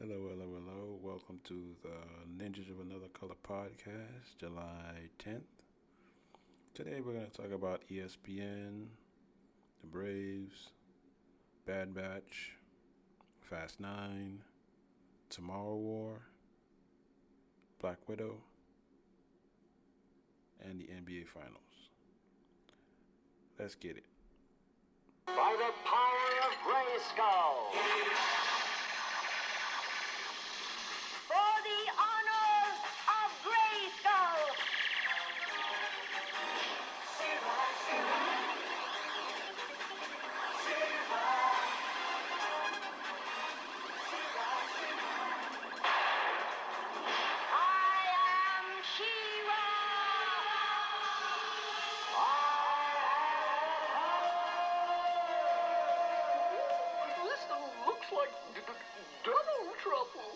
Hello, hello, hello. Welcome to the Ninjas of Another Color podcast, July 10th. Today we're going to talk about ESPN, the Braves, Bad Batch, Fast 9, Tomorrow War, Black Widow, and the NBA Finals. Let's get it. By the power of Grayskull. For the honor of Grayskull. I am She-Ra. This looks like double trouble.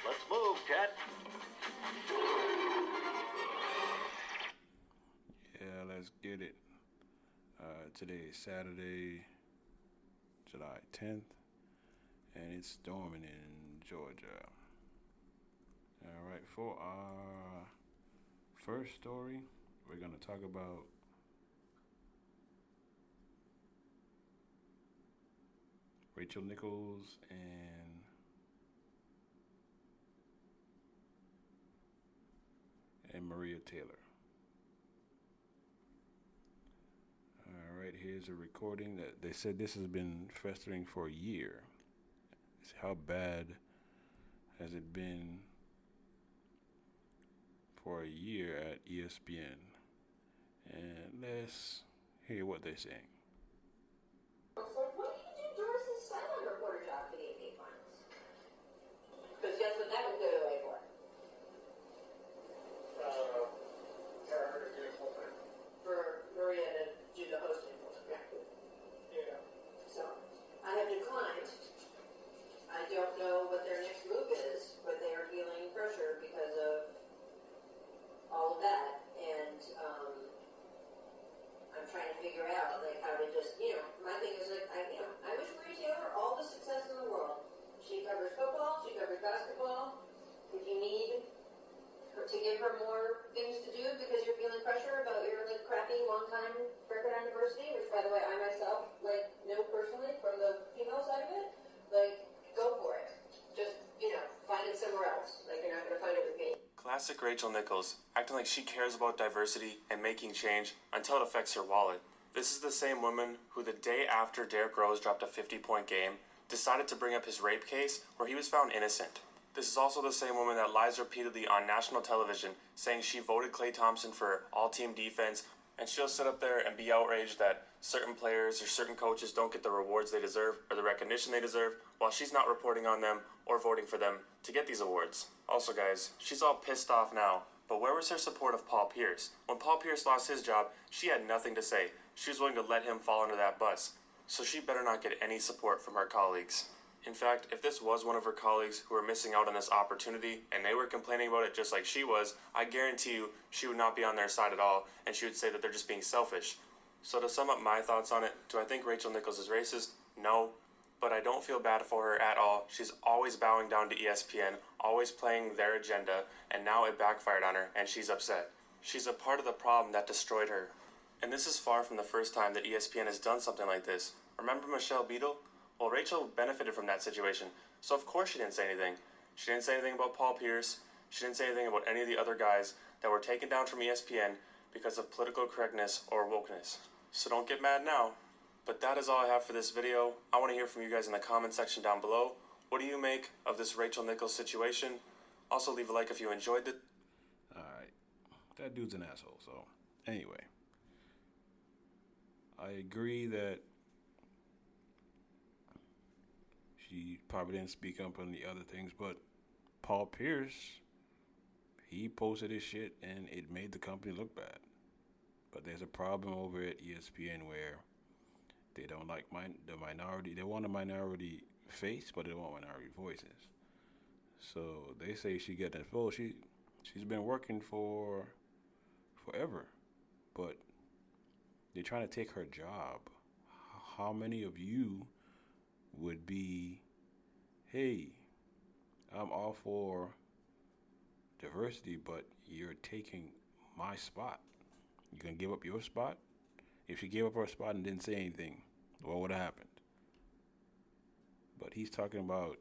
Let's move, Ted. Yeah, let's get it. Today is Saturday, July 10th, and it's storming in Georgia. All right, for our first story, we're going to talk about Rachel Nichols and Maria Taylor. All right, here's a recording that they said this has been festering for a year. How bad has it been for a year at ESPN? And let's hear what they're saying. So what did you do Doris's silent reporter job for the NBA Finals? Because guess what that would go away for? For Maria to do the hosting for them. Yeah. So, I have declined. I don't know what their next move is, but they are feeling pressure because of all of that. And, I'm trying to figure out, like, how to just, my thing is, like, I wish Maria Taylor all the success in the world. She covers football, she covers basketball. If you need to give her more things to do because you're feeling pressure about your, like, crappy, long-time record on diversity, which, by the way, I myself, like, know personally from the female side of it, like, go for it. Just, find it somewhere else. Like, you're not going to find it with me. Classic Rachel Nichols, acting like she cares about diversity and making change until it affects her wallet. This is the same woman who, the day after Derrick Rose dropped a 50-point game, decided to bring up his rape case where he was found innocent. This is also the same woman that lies repeatedly on national television, saying she voted Klay Thompson for all-team defense, and she'll sit up there and be outraged that certain players or certain coaches don't get the rewards they deserve or the recognition they deserve, while she's not reporting on them or voting for them to get these awards. Also, guys, she's all pissed off now, but where was her support of Paul Pierce? When Paul Pierce lost his job, she had nothing to say. She was willing to let him fall under that bus, so she better not get any support from her colleagues. In fact, if this was one of her colleagues who were missing out on this opportunity and they were complaining about it just like she was, I guarantee you she would not be on their side at all, and she would say that they're just being selfish. So to sum up my thoughts on it, do I think Rachel Nichols is racist? No. But I don't feel bad for her at all. She's always bowing down to ESPN, always playing their agenda, and now it backfired on her and she's upset. She's a part of the problem that destroyed her. And this is far from the first time that ESPN has done something like this. Remember Michelle Beadle? Well, Rachel benefited from that situation, so of course she didn't say anything. She didn't say anything about Paul Pierce. She didn't say anything about any of the other guys that were taken down from ESPN because of political correctness or wokeness. So don't get mad now. But that is all I have for this video. I want to hear from you guys in the comment section down below. What do you make of this Rachel Nichols situation? Also, leave a like if you enjoyed it. Alright, that dude's an asshole, so anyway. I agree that she probably didn't speak up on the other things, but Paul Pierce, he posted his shit and it made the company look bad. But there's a problem over at ESPN where they don't like the minority. They want a minority face, but they don't want minority voices. So they say she got that full. She's been working for forever, but they're trying to take her job. How many of you would be, hey, I'm all for diversity, but you're taking my spot. You gonna give up your spot? If she gave up her spot and didn't say anything, what would have happened? But he's talking about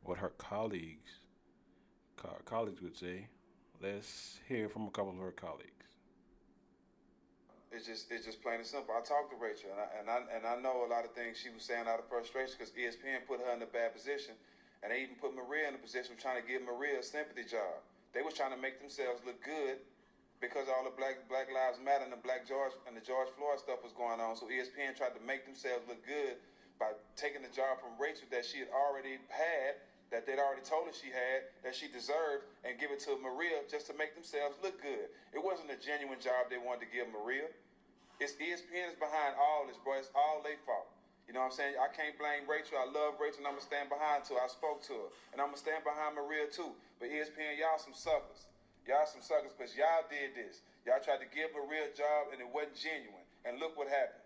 what her colleagues would say. Let's hear from a couple of her colleagues. It's just plain and simple. I talked to Rachel, and I know a lot of things she was saying out of frustration because ESPN put her in a bad position, and they even put Maria in a position of trying to give Maria a sympathy job. They was trying to make themselves look good because all the Black Lives Matter and the George Floyd stuff was going on. So ESPN tried to make themselves look good by taking the job from Rachel that she had already had, that they'd already told her she had, that she deserved, and give it to Maria just to make themselves look good. It wasn't a genuine job they wanted to give Maria. It's ESPN is behind all this, bro. It's all their fault. You know what I'm saying? I can't blame Rachel. I love Rachel, and I'm going to stand behind her. I spoke to her. And I'm going to stand behind Maria, too. But ESPN, y'all some suckers. Y'all some suckers because y'all did this. Y'all tried to give Maria a job, and it wasn't genuine. And look what happened.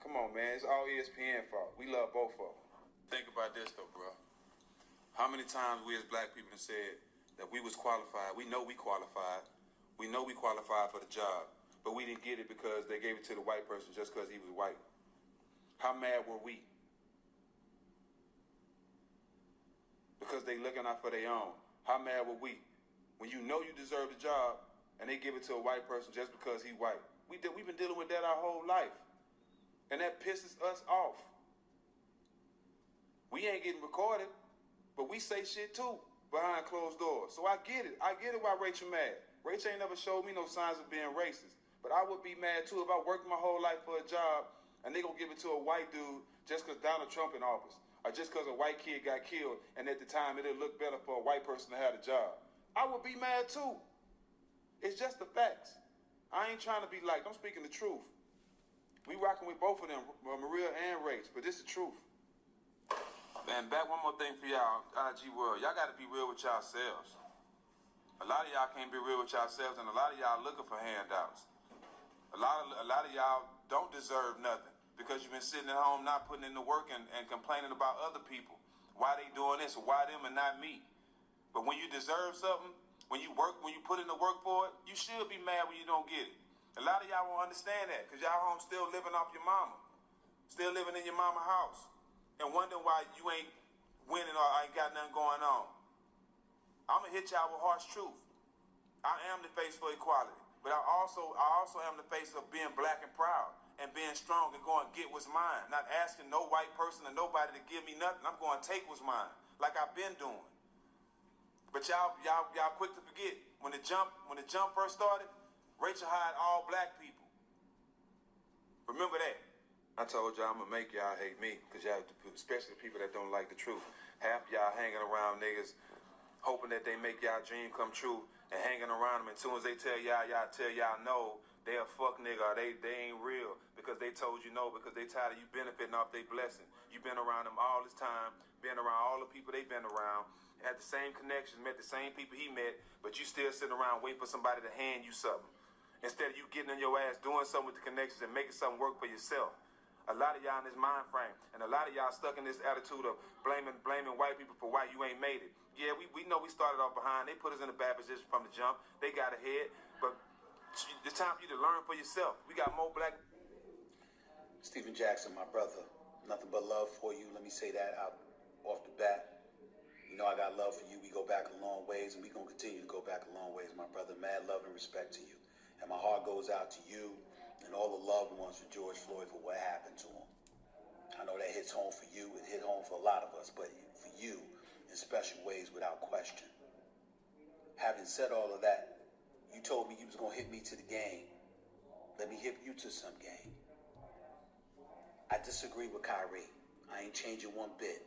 Come on, man. It's all ESPN fault. We love both of them. Think about this, though, bro. How many times we as black people have said that we was qualified? We know we qualified. We know we qualified for the job. But we didn't get it because they gave it to the white person just because he was white. How mad were we? Because they looking out for their own. How mad were we? When you know you deserve the job and they give it to a white person just because he white. We've been dealing with that our whole life. And that pisses us off. We ain't getting recorded, but we say shit too behind closed doors. So I get it. I get it why Rachel mad. Rachel ain't never showed me no signs of being racist. But I would be mad too if I worked my whole life for a job and they gonna give it to a white dude just because Donald Trump in office. Or just because a white kid got killed and at the time it'll look better for a white person to have a job. I would be mad too. It's just the facts. I ain't trying to be like, I'm speaking the truth. We rocking with both of them, Maria and Rach, but this is the truth. Man, back one more thing for y'all, IG World. Y'all got to be real with yourselves. A lot of y'all can't be real with yourselves, and a lot of y'all looking for handouts. A lot of y'all don't deserve nothing because you've been sitting at home not putting in the work and complaining about other people. Why they doing this or why them and not me? But when you deserve something, when you put in the work for it, you should be mad when you don't get it. A lot of y'all won't understand that because y'all home still living off your mama. Still living in your mama's house. And wondering why you ain't winning or ain't got nothing going on. I'm going to hit y'all with harsh truth. I am the face for equality. But I also am the face of being black and proud and being strong and going to get what's mine. Not asking no white person or nobody to give me nothing. I'm going to take what's mine, like I've been doing. But y'all quick to forget when the jump first started, Rachel hired all black people. Remember that. I told y'all I'm gonna make y'all hate me, because y'all, especially the people that don't like the truth. Half y'all hanging around niggas, hoping that they make y'all dream come true, and hanging around them. And as soon as they tell y'all no, they a fuck nigga, or they ain't real, because they told you no, because they tired of you benefiting off their blessing. You been around them all this time, been around all the people they been around, had the same connections, met the same people he met, but you still sitting around waiting for somebody to hand you something. Instead of you getting in your ass, doing something with the connections and making something work for yourself. A lot of y'all in this mind frame, and a lot of y'all stuck in this attitude of blaming white people for why you ain't made it. Yeah, we know we started off behind. They put us in a bad position from the jump. They got ahead, but it's time for you to learn for yourself. We got more black. Stephen Jackson, my brother, nothing but love for you. Let me say that out off the bat. You know I got love for you. We go back a long ways, and we gonna continue to go back a long ways, my brother. Mad love and respect to you, and my heart goes out to you and all the loved ones for George Floyd for what happened to him. I know that hits home for you. It hit home for a lot of us, but for you in special ways without question. Having said all of that, you told me you was going to hit me to the game. Let me hit you to some game. I disagree with Kyrie. I ain't changing one bit.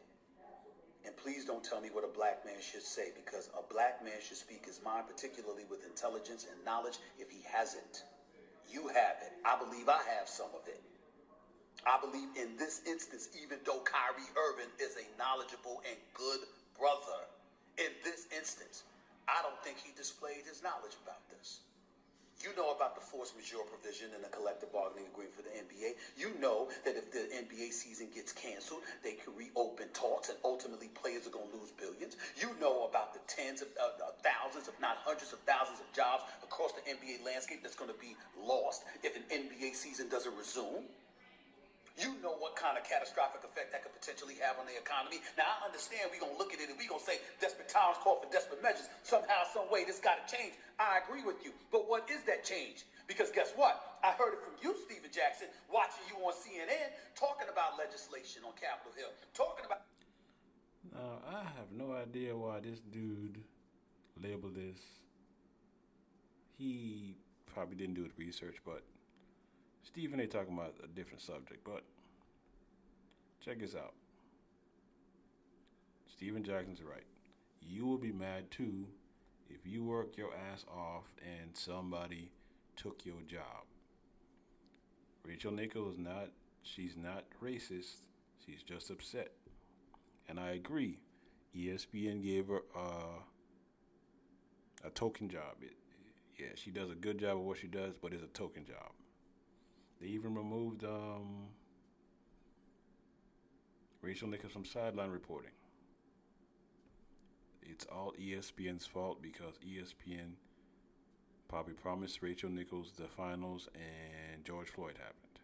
And please don't tell me what a black man should say, because a black man should speak his mind, particularly with intelligence and knowledge, if he hasn't. You have it. I believe I have some of it. I believe in this instance, even though Kyrie Irving is a knowledgeable and good brother, in this instance, I don't think he displayed his knowledge about this. You know about the force majeure provision in the collective bargaining agreement for the NBA. You know that if the NBA season gets canceled, they can reopen talks and ultimately players are going to lose billions. You know about the tens of thousands, if not hundreds of thousands of jobs across the NBA landscape that's going to be lost if an NBA season doesn't resume. You know what kind of catastrophic effect that could potentially have on the economy. Now, I understand we're going to look at it and we're going to say desperate times call for desperate measures. Somehow, some way, this got to change. I agree with you. But what is that change? Because guess what? I heard it from you, Stephen Jackson, watching you on CNN, talking about legislation on Capitol Hill. Talking about... Now, I have no idea why this dude labeled this. He probably didn't do his research, but Stephen, they talking about a different subject, but check this out. Stephen Jackson's right. You will be mad too if you work your ass off and somebody took your job. Rachel Nichols she's not racist. She's just upset. And I agree. ESPN gave her a token job. Yeah, she does a good job of what she does, but it's a token job. They even removed Rachel Nichols from sideline reporting. It's all ESPN's fault because ESPN probably promised Rachel Nichols the finals and George Floyd happened.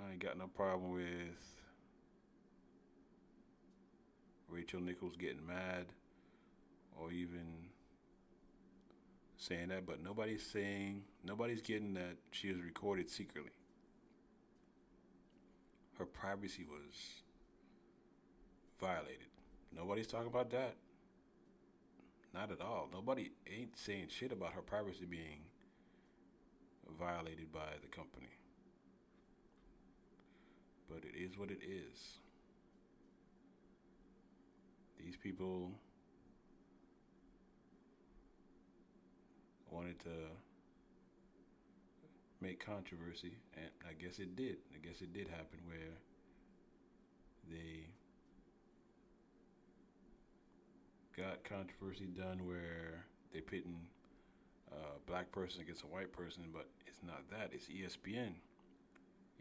I ain't got no problem with Rachel Nichols getting mad or even saying that, but nobody's getting that she was recorded secretly. Her privacy was violated. Nobody's talking about that. Not at all. Nobody ain't saying shit about her privacy being violated by the company. But it is what it is. These people wanted to make controversy, and I guess it did. I guess it did happen where they got controversy done where they pitting a black person against a white person, but it's not that. It's ESPN.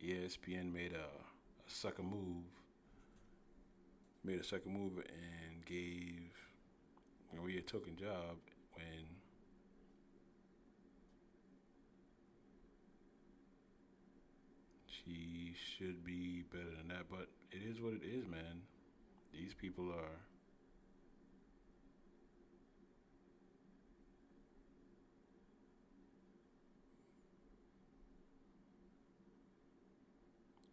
ESPN made a sucker move. And gave Maria a token job when she should be better than that. But it is what it is, man. These people are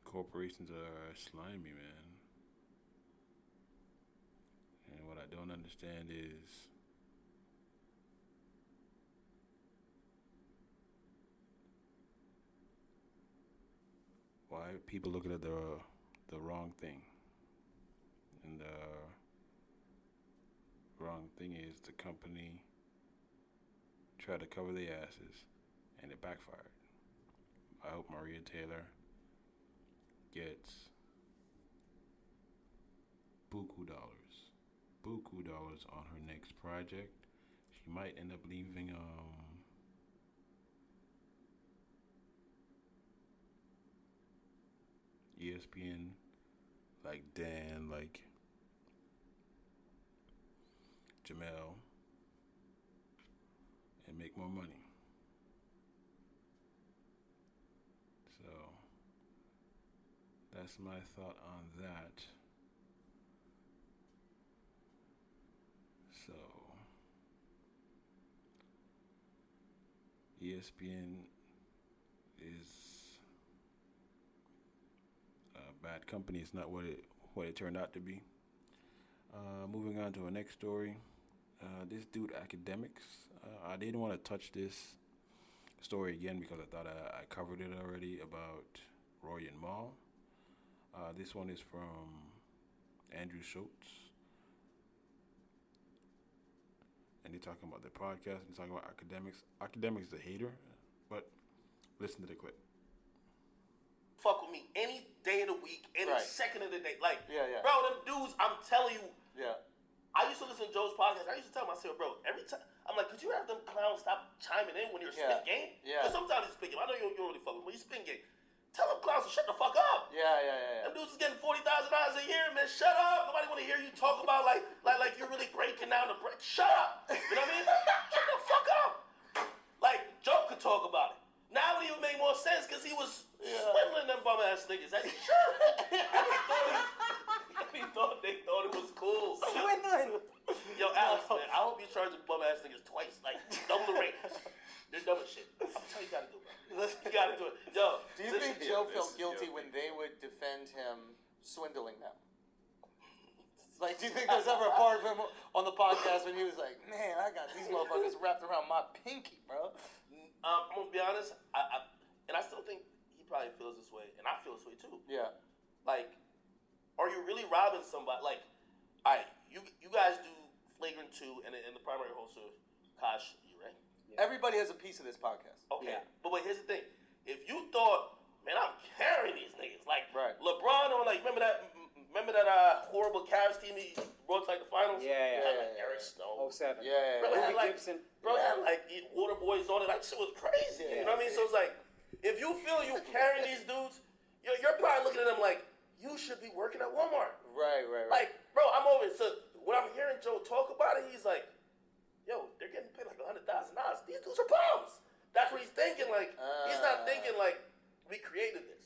corporations are slimy, man. And what I don't understand is why people looking at the wrong thing. And the wrong thing is the company tried to cover their asses and it backfired. I hope Maria Taylor gets buku dollars on her next project. She might end up leaving ESPN like Dan, like Jamel, and make more money. So that's my thought on that. So ESPN is a bad company. It's not what it turned out to be. Moving on to our next story. This dude, Academics. I didn't want to touch this story again because I thought I covered it already about Rory and Mal. This one is from Andrew Schultz. and they're talking about their podcast, and they're talking about academics. Academics is a hater, but listen to the clip. Fuck with me any day of the week, any Right. second of the day. Like, Yeah. bro, them dudes, I'm telling you, Yeah. I used to listen to Joe's podcast. I used to tell myself, bro, every time, I'm like, could you have them clowns stop chiming in when you're Yeah. spin game? Yeah. Because sometimes you spin game. I know you don't really fuck with when you spin game. Tell them clowns to shut the fuck up. Yeah. Them dudes is getting $40,000 a year, man. Shut up. Nobody want to hear you talk about like you're really breaking down the break. Shut up. You know what I mean? Shut the fuck up. Like Joe could talk about it. Now it even made more sense because he was swindling them bum ass niggas. As he should. They thought it was cool. Swindling. Yo, Alex, man, I hope you charge the bum ass niggas twice, like double the rate. They're dumb as shit. I'm telling you, you gotta do it. You gotta do it. Yo, Do you think Joe felt guilty when they would defend him swindling them? Like, do you think there's ever a part of him on the podcast when he was like, man, I got these motherfuckers wrapped around my pinky, bro? I'm gonna be honest, and I still think he probably feels this way, and I feel this way too. Yeah. Like, are you really robbing somebody? Like, all right, you guys do Flagrant 2 and the primary host of Kosh, you right? Everybody has a piece of this podcast. Okay, but here's the thing. If you thought, man, I'm carrying these niggas, like Right. LeBron or like, remember that horrible Cavs team he brought to like the finals? Yeah. Had, like Eric Snow. 07. Yeah. Bro, it had, Ruby like, Gibson. Bro, it had like Water Boys on it. Like, shit was crazy. You know what I mean? So it's like, if you feel you carrying these dudes, you're probably looking at them like, you should be working at Walmart. Right. Like, bro, I'm over it. So when I'm hearing Joe talk about it, he's like, yo, they're getting paid like $100,000. These dudes are bums. That's what he's thinking. Like, he's not thinking like, we created this.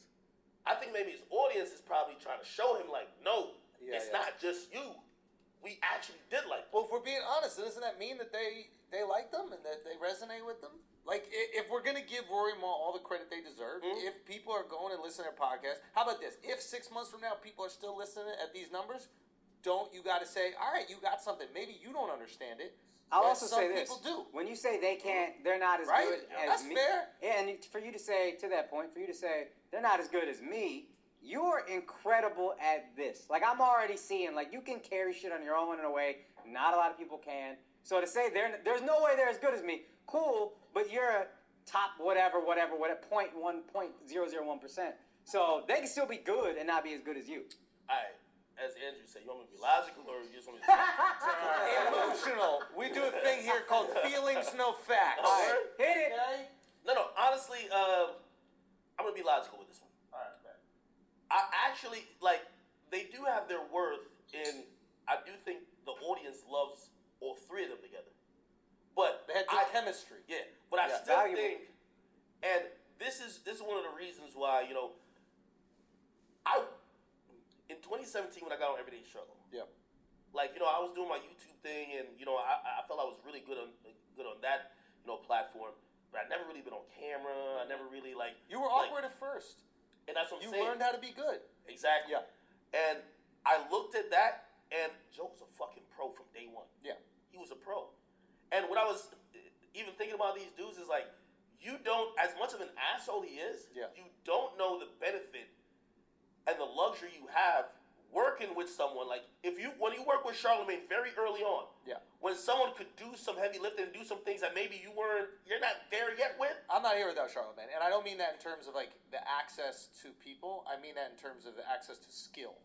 I think maybe his audience is probably trying to show him like, no, it's not just you. We actually did like Well, if we're being honest, doesn't that mean that they like them and that they resonate with them? Like, if we're going to give Rory Maul all the credit they deserve, if people are going and listening to their podcast, how about this? If 6 months from now people are still listening at these numbers, you got to say, all right, you got something. Maybe you don't understand it. I'll but also say this. Some people do. When you say they can't, they're not as Right? good as That's me. fair. Yeah, and for you to say, to that point, for you to say, they're not as good as me, you're incredible at this. Like, I'm already seeing, like, you can carry shit on your own in a way not a lot of people can. So to say there's no way they're as good as me, cool, but you're a top whatever, 0.1%. So they can still be good and not be as good as you. all right, as Andrew said, you want me to be logical or you just want me to Emotional. We do a thing here called feelings, no facts. All right. Hit it. Okay? No, honestly, I'm going to be logical with this one. All right, man. I actually, like, they do have their worth in, I do think the audience loves all three of them together. But They had good chemistry. Yeah, but I Yeah, still valuable. think, and this is one of the reasons why, in 2017 when I got on Everyday Struggle, Yep. like, I was doing my YouTube thing, and I felt I was really good on that platform, but I'd never really been on camera. I never really You were awkward at first. and that's what I'm You saying. learned how to be good. Exactly. Yeah. And I looked at that, and Joe was a fucking pro from day one. Yeah. He was a pro. And what I was even thinking about these dudes is like, you don't, as much of an asshole he is, Yeah. you don't know the benefit and the luxury you have working with someone. Like, when you work with Charlamagne very early on, Yeah. when someone could do some heavy lifting and do some things that maybe you're not there yet with. I'm not here without Charlamagne, and I don't mean that in terms of like the access to people. I mean that in terms of the access to skill.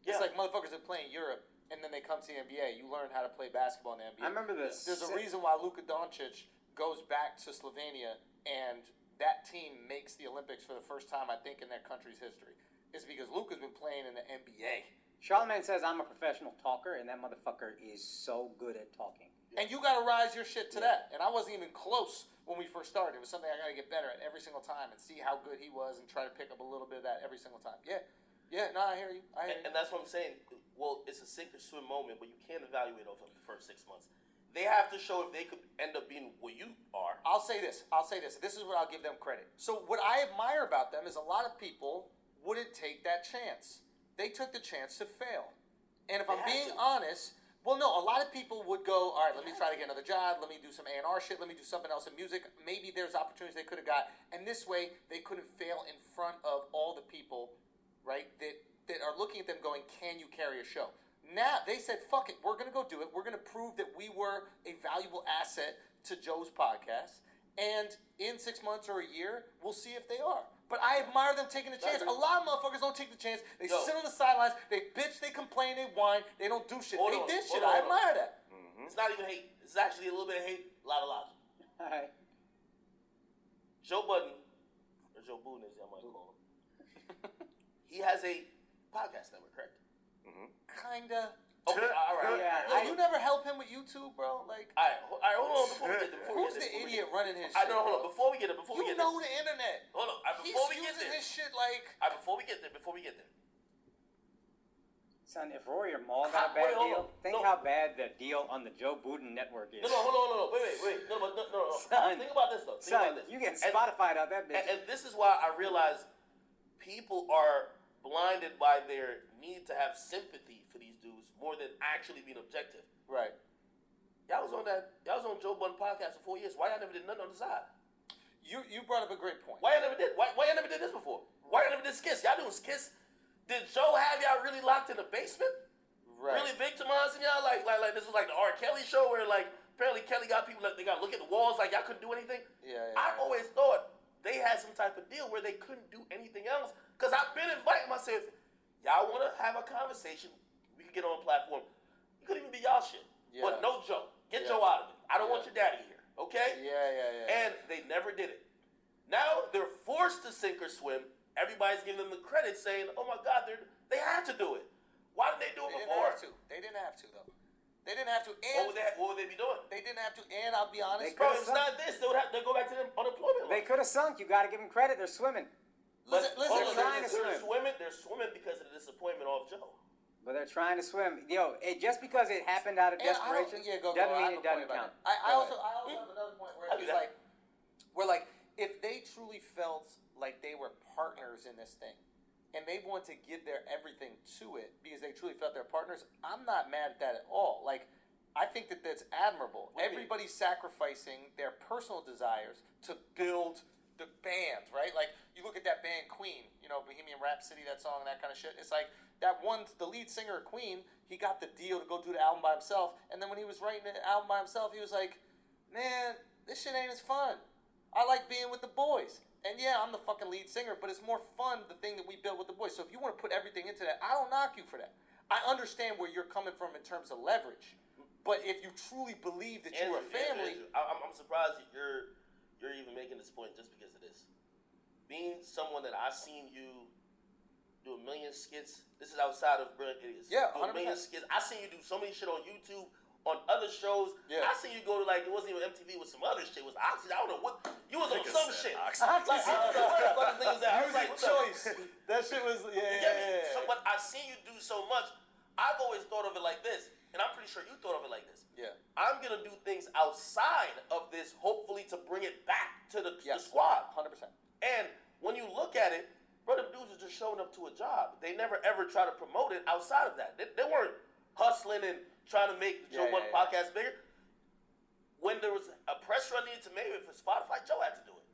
Yeah. It's like motherfuckers that play in Europe and then they come to the NBA. You learn how to play basketball in the NBA. I remember this. There's a reason why Luka Doncic goes back to Slovenia and that team makes the Olympics for the first time, I think, in their country's history. Is because Luka's been playing in the NBA. Charlamagne says I'm a professional talker, and that motherfucker is so good at talking. And you got to rise your shit to that. And I wasn't even close when we first started. It was something I got to get better at every single time and see how good he was and try to pick up a little bit of that every single time. Yeah, no, I hear you. And that's what I'm saying. Well, it's a sink or swim moment, but you can't evaluate off of the first 6 months. They have to show if they could end up being what you are. I'll say this. This is what I'll give them credit. So what I admire about them is a lot of people wouldn't take that chance. They took the chance to fail. And if I'm being honest, well, no, a lot of people would go, all right, let me try to get another job. Let me do some A&R shit. Let me do something else in music. Maybe there's opportunities they could have got. And this way, they couldn't fail in front of all the people, right, that are looking at them going, can you carry a show? Now they said, "Fuck it, we're gonna go do it. We're gonna prove that we were a valuable asset to Joe's podcast, and in 6 months or a year, we'll see if they are." But I admire them taking the chance. A lot of motherfuckers don't take the chance. They sit on the sidelines. They bitch. They complain. They whine. They don't do shit. They did shit. I admire that. It's not even hate. It's actually a little bit of hate, a lot of logic. All right. Joe Budden, or Joe Budden as I might call him, he has a podcast network, correct? Kinda. Okay, all right. Yeah, You never help him with YouTube, bro? Like, All right, hold on. Before we get there, who's the idiot running his shit? I know, hold on. Before we get there, You know the internet. Hold on. He's Before we get using there. his shit like. Before we get there. Son, if Rory or Maul got a bad deal, think how bad the deal on the Joe Budden network is. No, hold on. Wait. No. Son, Think about this, though. you getting Spotify'd out that bitch. And this is why I realize people are blinded by their need to have sympathy for these dudes more than actually being objective. Right. Y'all was on Joe Budden podcast for 4 years. Why y'all never did nothing on the side? You brought up a great point. Why y'all never did? Why y'all never did this before? Why y'all never did skits? Y'all doing skits? Did Joe have y'all really locked in the basement? Right. Really victimizing y'all? Like this was like the R. Kelly show where like apparently Kelly got people that they got to look at the walls like y'all couldn't do anything. Yeah. I always thought they had some type of deal where they couldn't do anything else. Cause I've been inviting myself. Y'all want to have a conversation? We can get on a platform. It couldn't even be y'all shit. Yeah. But no Joe. Get Joe out of it. I don't want your daddy here. Okay? Yeah. And they never did it. Now they're forced to sink or swim. Everybody's giving them the credit, saying, "Oh my God, they had to do it." Why didn't they do it before? They didn't have to though. They didn't have to. And what would they be doing? They didn't have to. And I'll be honest, Bro, it's not this. They would have to go back to them unemployment. They could have sunk. You got to give them credit. They're swimming. Listen, they're trying to swim. They're swimming because of the disappointment off Joe. But they're trying to swim. Yo, just because it happened out of desperation doesn't mean it doesn't count. I also have another point where it's like, if they truly felt like they were partners in this thing, and they want to give their everything to it because they truly felt they're partners, I'm not mad at that at all. Like, I think that's admirable. Everybody's sacrificing their personal desires to build the band, right? Like, you look at that band Queen, Bohemian Rhapsody, that song, that kind of shit. It's like the lead singer of Queen, he got the deal to go do the album by himself, and then when he was writing the album by himself, he was like, "Man, this shit ain't as fun. I like being with the boys. And yeah, I'm the fucking lead singer, but it's more fun, the thing that we built with the boys. So if you want to put everything into that, I don't knock you for that. I understand where you're coming from in terms of leverage. But if you truly believe that you're a family... I'm surprised that you're even making this point just because of this. Being someone that I've seen you do a million skits, this is outside of Brilliant Idiots. Yeah, do 100%. a million skits. I've seen you do so many shit on YouTube, on other shows. Yeah. I seen you go to it wasn't even MTV with some other shit. It was Oxy. I don't know what. You was on some shit. Oxy. Like, I don't know what the fucking thing was that. I was like, Music choice. That shit was, yeah. So, but I've seen you do so much. I've always thought of it like this, and I'm pretty sure you thought of it like this. Yeah. I'm gonna do things outside of this, hopefully to bring it back to the squad. 100%. And when you look at it, brother, dudes are just showing up to a job. They never ever try to promote it outside of that. They weren't hustling and trying to make the Joe Budden podcast bigger. When there was a press run needed to make it for Spotify, Joe had to do it.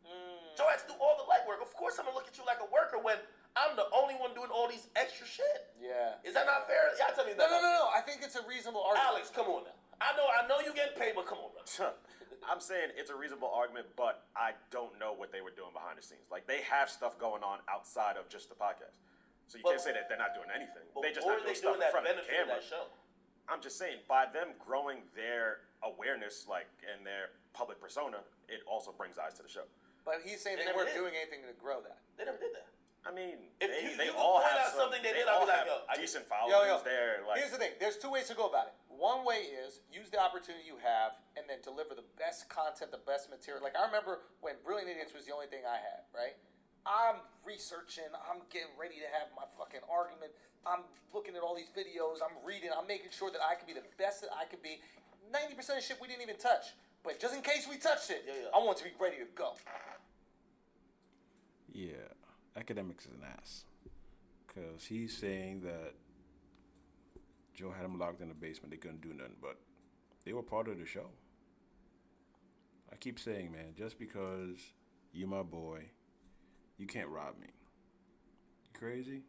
Joe had to do all the legwork. Of course, I'm gonna look at you like a worker when I'm the only one doing all these extra shit. Yeah. Is that not fair? Y'all tell me that. No. I think it's a reasonable argument. Alex, come on now. I know you getting paid, but come on, bro. I'm saying it's a reasonable argument, but I don't know what they were doing behind the scenes. Like, they have stuff going on outside of just the podcast. So you can't say that they're not doing anything. They just not doing stuff in front of the camera. I'm just saying, by them growing their awareness, like, and their public persona, it also brings eyes to the show. But he's saying they weren't doing anything to grow that. They never did that. I mean, If they you all point have out something they did, all I'll be like, have yo, decent followers there. Like, here's the thing. There's two ways to go about it. One way is use the opportunity you have and then deliver the best content, the best material. Like, I remember when Brilliant Idiots was the only thing I had, right? I'm researching. I'm getting ready to have my fucking argument. I'm looking at all these videos. I'm reading. I'm making sure that I can be the best that I can be. 90% of shit we didn't even touch. But just in case we touched it, I want to be ready to go. Yeah, academics is an ass. Because he's saying that Joe had him locked in the basement. They couldn't do nothing, but they were part of the show. I keep saying, man, just because you're my boy, you can't rob me. You crazy?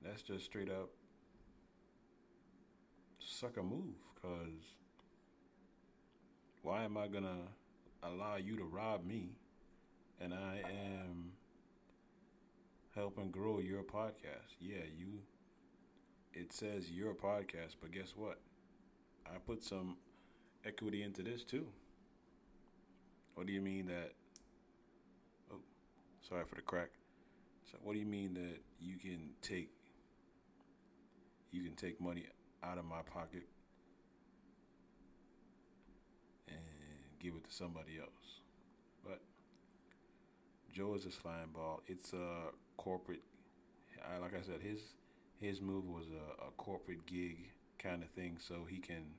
That's just straight up sucker move, because why am I going to allow you to rob me, and I am helping grow your podcast? Yeah, it says your podcast, but guess what? I put some equity into this too. What do you mean that? Oh, sorry for the crack. So what do you mean that you can take money out of my pocket and give it to somebody else? But Joe is a slime ball. It's a corporate. Like I said, his move was a corporate gig kind of thing, so he can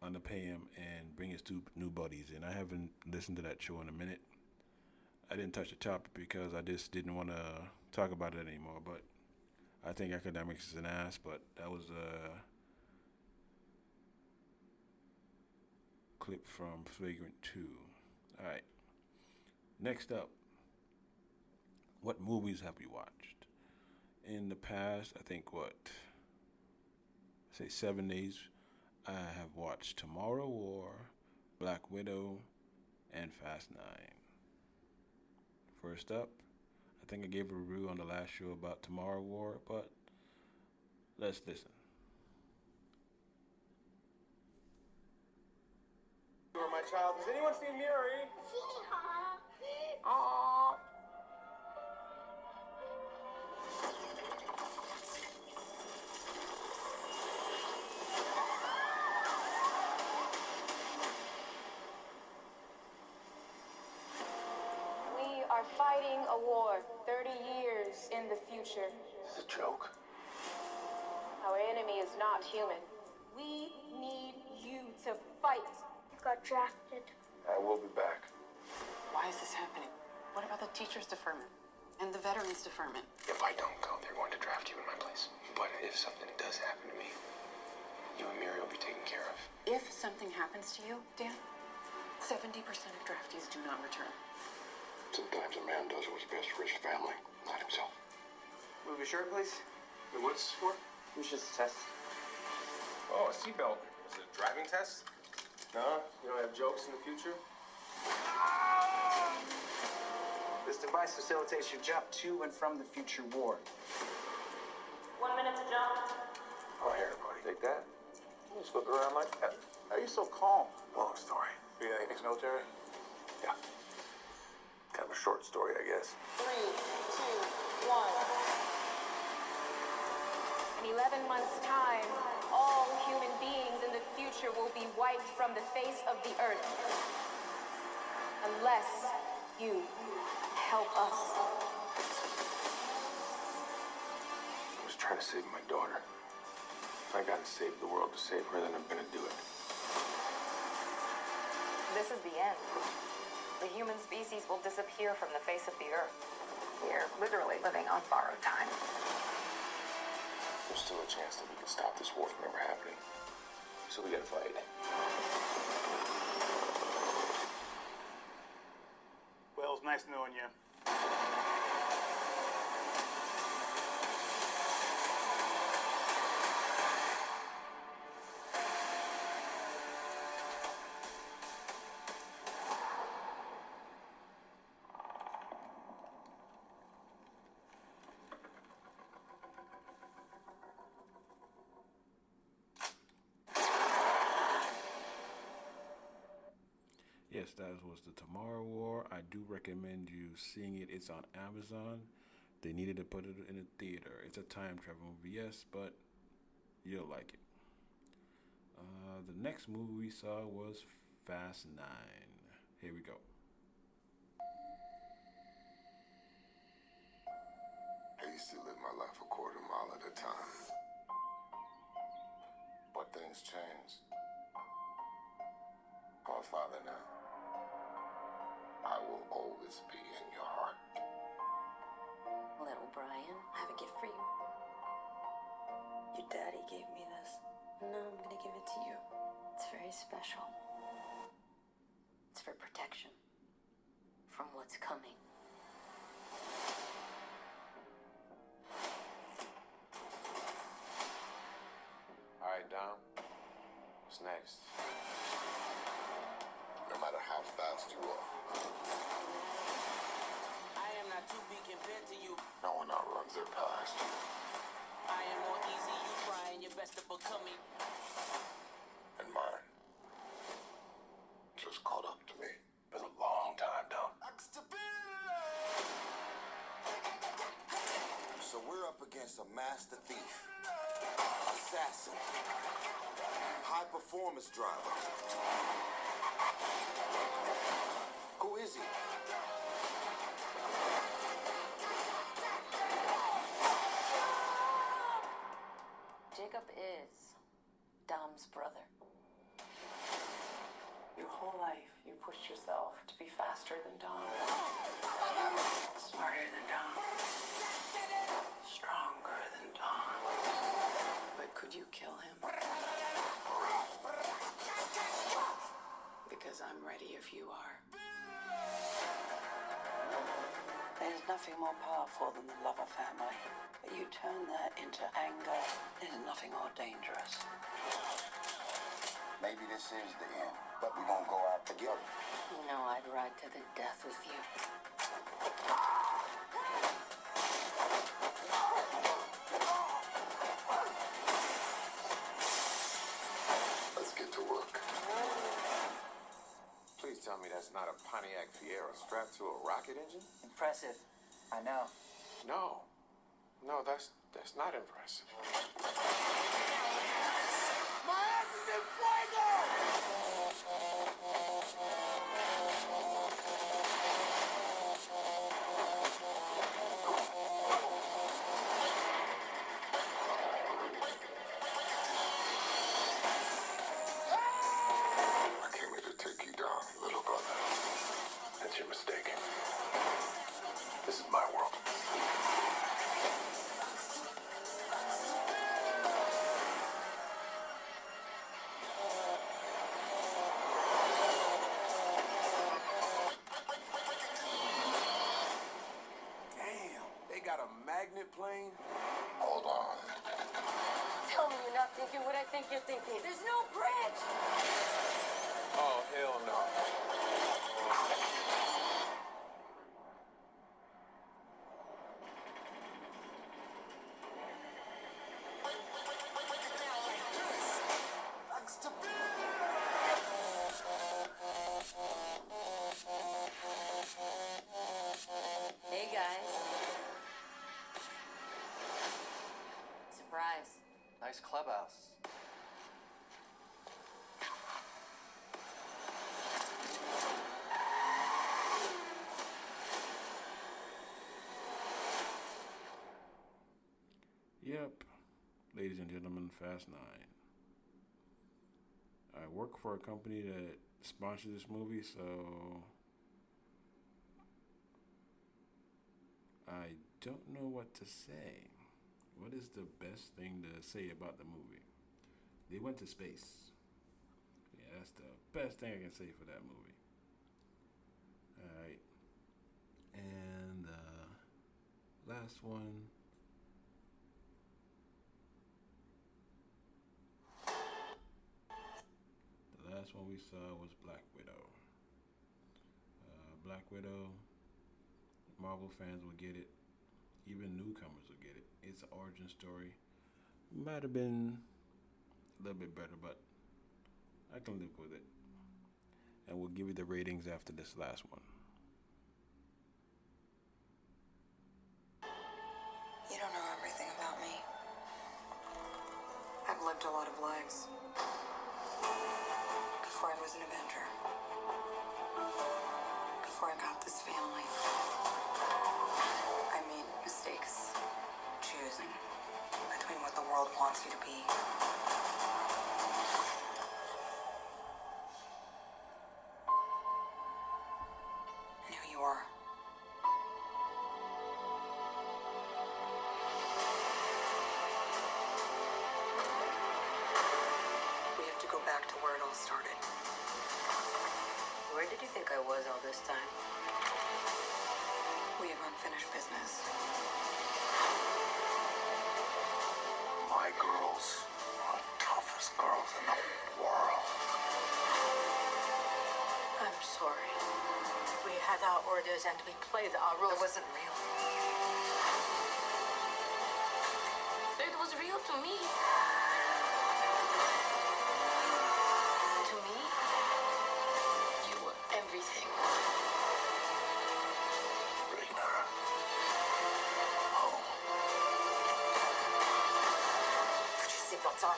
underpay him and bring his two new buddies in. I haven't listened to that show in a minute. I didn't touch the topic because I just didn't want to talk about it anymore. But I think academics is an ass. But that was a clip from Flagrant 2. All right. Next up, what movies have we watched? In the past, I think say 7 days, I have watched Tomorrow War, Black Widow, and Fast 9. First up, I think I gave a review on the last show about Tomorrow War, but let's listen. You are my child. Has anyone seen Rory? Aww. We are fighting a war 30 years in the future. It's a joke. Our enemy is not human. We need you to fight. You got drafted. I will be back. Why is this happening? What about the teacher's deferment and the veterans deferment? If I don't go, they're going to draft you in my place. But if something does happen to me, you and Mary will be taken care of. If something happens to you, Dan, 70% of draftees do not return. Sometimes a man does what's best for his family, not himself. Move your shirt, please. What's this for? It's just a test. Oh, a seatbelt. Is it a driving test? No? You don't have jokes in the future? This device facilitates your jump to and from the future war. 1 minute to jump. Oh, here, buddy. Take that. You just look around like that. How are you so calm? Long story. You got anything military? Yeah. Kind of a short story, I guess. 3, 2, 1. In 11 months' time, all human beings in the future will be wiped from the face of the earth. Unless you help us. I was trying to save my daughter. If I gotta save the world to save her, then I'm gonna do it. This is the end. The human species will disappear from the face of the earth. We're literally living on borrowed time. There's still a chance that we can stop this war from ever happening. So we gotta fight. Well, it's nice knowing you. Yes, that was the Tomorrow War. I do recommend you seeing it. It's on Amazon. They needed to put it in a theater. It's a time travel movie, yes, but you'll like it. The next movie we saw was Fast 9. Here we go. I used to live my life a quarter mile at a time. But things change. I'm a father now. I will always be in your heart. Little Brian, I have a gift for you. Your daddy gave me this. No, I'm gonna give it to you. It's very special. It's for protection from what's coming. What's next? No matter how fast you are, I am not to be compared to you. no one outruns their past. I am more easy, you trying your best to become me. And mine just caught up to me. Been a long time, Don. So we're up against a master thief, assassin, high performance driver. Who is he? Jacob is Dom's brother. Your whole life, you pushed yourself to be faster than Dom, smarter than Dom, stronger than Dom. But could you kill him? Because I'm ready if you are. There's nothing more powerful than the love of family. But you turn that into anger, there's nothing more dangerous. Maybe this is the end, but we're gonna go out together. You know I'd ride to the death with you. Let's get to work. Please tell me that's not a Pontiac Fiero strapped to a rocket engine? Impressive. I know. No, that's not impressive. My ass is in fuego! I came here to take you down, little brother. That's your mistake. This is my world. Plane? Hold on. Tell me you're not thinking what I think you're thinking. There's no bridge! Oh, hell no. Hey guys. Surprise. Nice clubhouse. Yep, ladies and gentlemen, Fast 9. I work for a company that sponsors this movie, so I don't know what to say. What is the best thing to say about the movie? They went to space. Yeah, that's the best thing I can say for that movie. Alright. And last one. The last one we saw was Black Widow. Black Widow, Marvel fans will get it. Even newcomers will get it. It's an origin story. Might have been a little bit better, but I can live with it. And we'll give you the ratings after this last one. You don't know everything about me. I've lived a lot of lives. Before I was an Avenger. Before I got this family. I made mistakes. Choosing between what the world wants you to be. And who you are. We have to go back to where it all started. Where did you think I was all this time? We have unfinished business. My girls are the toughest girls in the world. by the orders and we play the rules. It wasn't real. It was real to me. To me, you were everything. Nora. Home. Put your seatbelts on.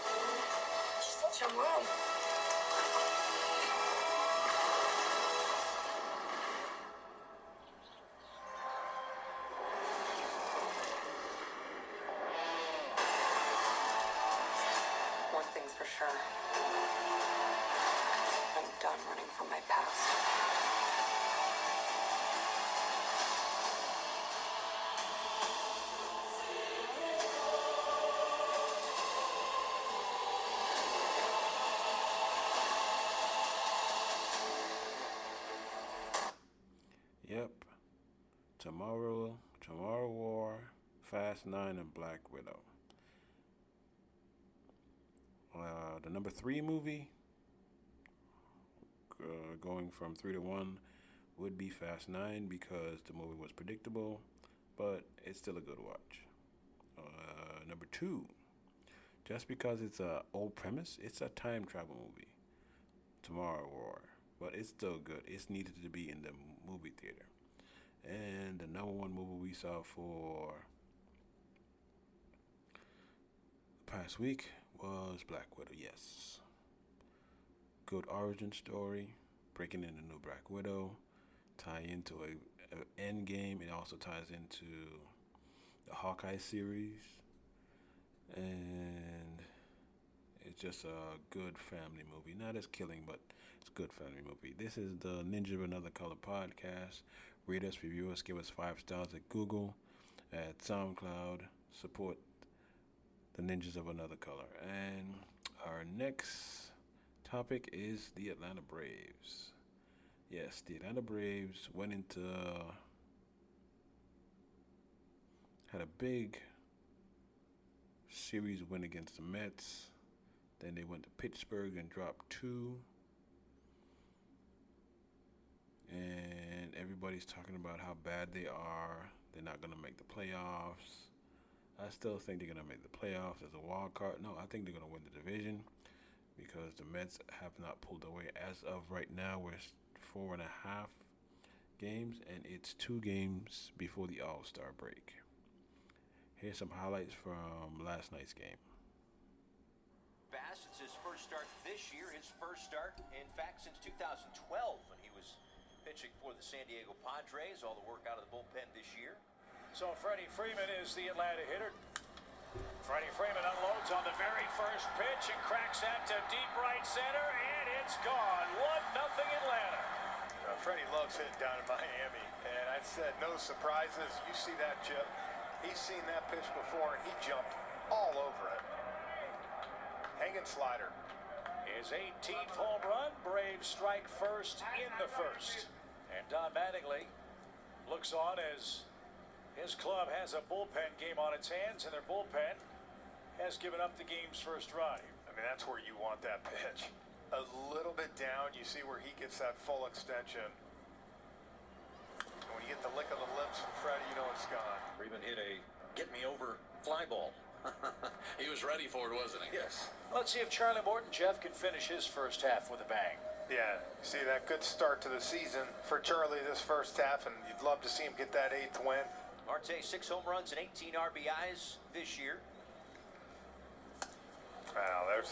She's such a mom. One thing's for sure. I'm done running from my past. Yep. Tomorrow War, Fast 9, and Black Widow. The number 3 movie, going from 3 to 1, would be Fast 9 because the movie was predictable, but it's still a good watch. Number 2, just because it's a old premise, it's a time travel movie, Tomorrow War, but it's still good. It's needed to be in the movie theater. And the number 1 movie we saw for the past week was Black Widow. Yes, good origin story, breaking in the new Black Widow, tie into a end game. It also ties into the Hawkeye series, and it's just a good family movie. Not as killing, but it's a good family movie. This is the Ninja of Another Color podcast. Rate us, review us, give us 5 stars at Google, at SoundCloud. Support the Ninjas of Another Color. And our next topic is the Atlanta Braves. Yes, the Atlanta Braves went into had a big series win against the Mets. Then they went to Pittsburgh and dropped 2. And everybody's talking about how bad they are. They're not going to make the playoffs. I still think they're going to make the playoffs as a wild card. No, I think they're going to win the division because the Mets have not pulled away. As of right now, we're 4.5 games, and it's 2 games before the All-Star break. Here's some highlights from last night's game. Bass, it's his first start this year, his first start, in fact, since 2012 when he was pitching for the San Diego Padres. All the work out of the bullpen this year. So Freddie Freeman is the Atlanta hitter. Freddie Freeman unloads on the very first pitch and cracks that to deep right center, and it's gone. 1-0 Atlanta. Freddie loves hitting down in Miami, and I said no surprises. You see that, Chip. He's seen that pitch before, and he jumped all over it. Hanging slider. His 18th home run. Braves strike first in the first. And Don Mattingly looks on as his club has a bullpen game on its hands, and their bullpen has given up the game's first run. I mean, that's where you want that pitch. A little bit down, you see where he gets that full extension. And when you get the lick of the lips from Freddie, you know it's gone. Freeman hit a get-me-over fly ball. He was ready for it, wasn't he? Yes. Let's see if Charlie Morton Jeff can finish his first half with a bang. Yeah, see that good start to the season for Charlie this first half, and you'd love to see him get that 8th win. Marte, 6 home runs and 18 RBIs this year. Wow, there's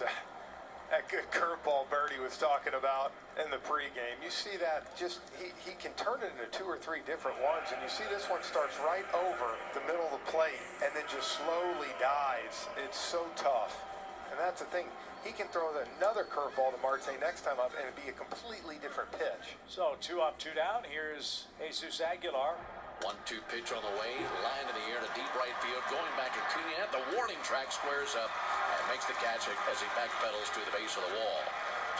that good curveball Birdie was talking about in the pregame. You see that, just he can turn it into 2 or 3 different ones, and you see this one starts right over the middle of the plate and then just slowly dies. It's so tough, and that's the thing. He can throw another curveball to Marte next time up, and it'd be a completely different pitch. So 2 up, 2 down. Here's Jesus Aguilar. 1-2 pitch on the way, line in the air to deep right field, going back and cleaning out. The warning track squares up and makes the catch as he backpedals to the base of the wall.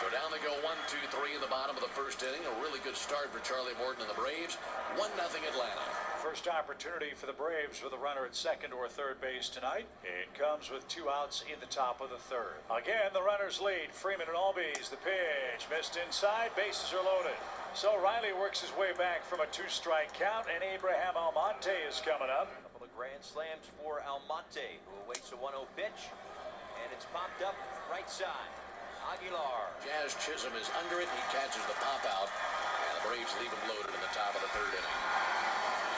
So down they go 1-2-3 in the bottom of the first inning. A really good start for Charlie Morton and the Braves. 1-0 Atlanta. First opportunity for the Braves with a runner at second or third base tonight. It comes with 2 outs in the top of the third. Again, the runners lead. Freeman and Albies. The pitch missed inside. Bases are loaded. So Riley works his way back from a 2-strike count, and Abraham Almonte is coming up. A couple of grand slams for Almonte, who awaits a 1-0 pitch, and it's popped up right side. Aguilar. Jazz Chisholm is under it. He catches the pop out, and the Braves leave him loaded in the top of the third inning.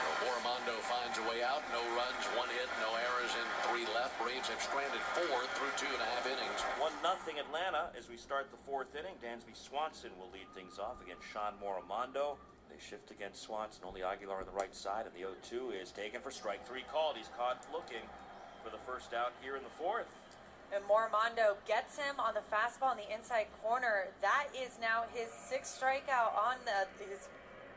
So Armando finds a way out. No runs, 1 hit, no errors in 3 left. Braves have stranded 4 through 2.5 innings. 1-0 Atlanta as we start the 4th inning. Dansby Swanson will lead things off against Sean Armando. They shift against Swanson. Only Aguilar on the right side, and the 0-2 is taken for strike 3 called. He's caught looking for the first out here in the 4th. And Armando gets him on the fastball in the inside corner. That is now his 6th strikeout on his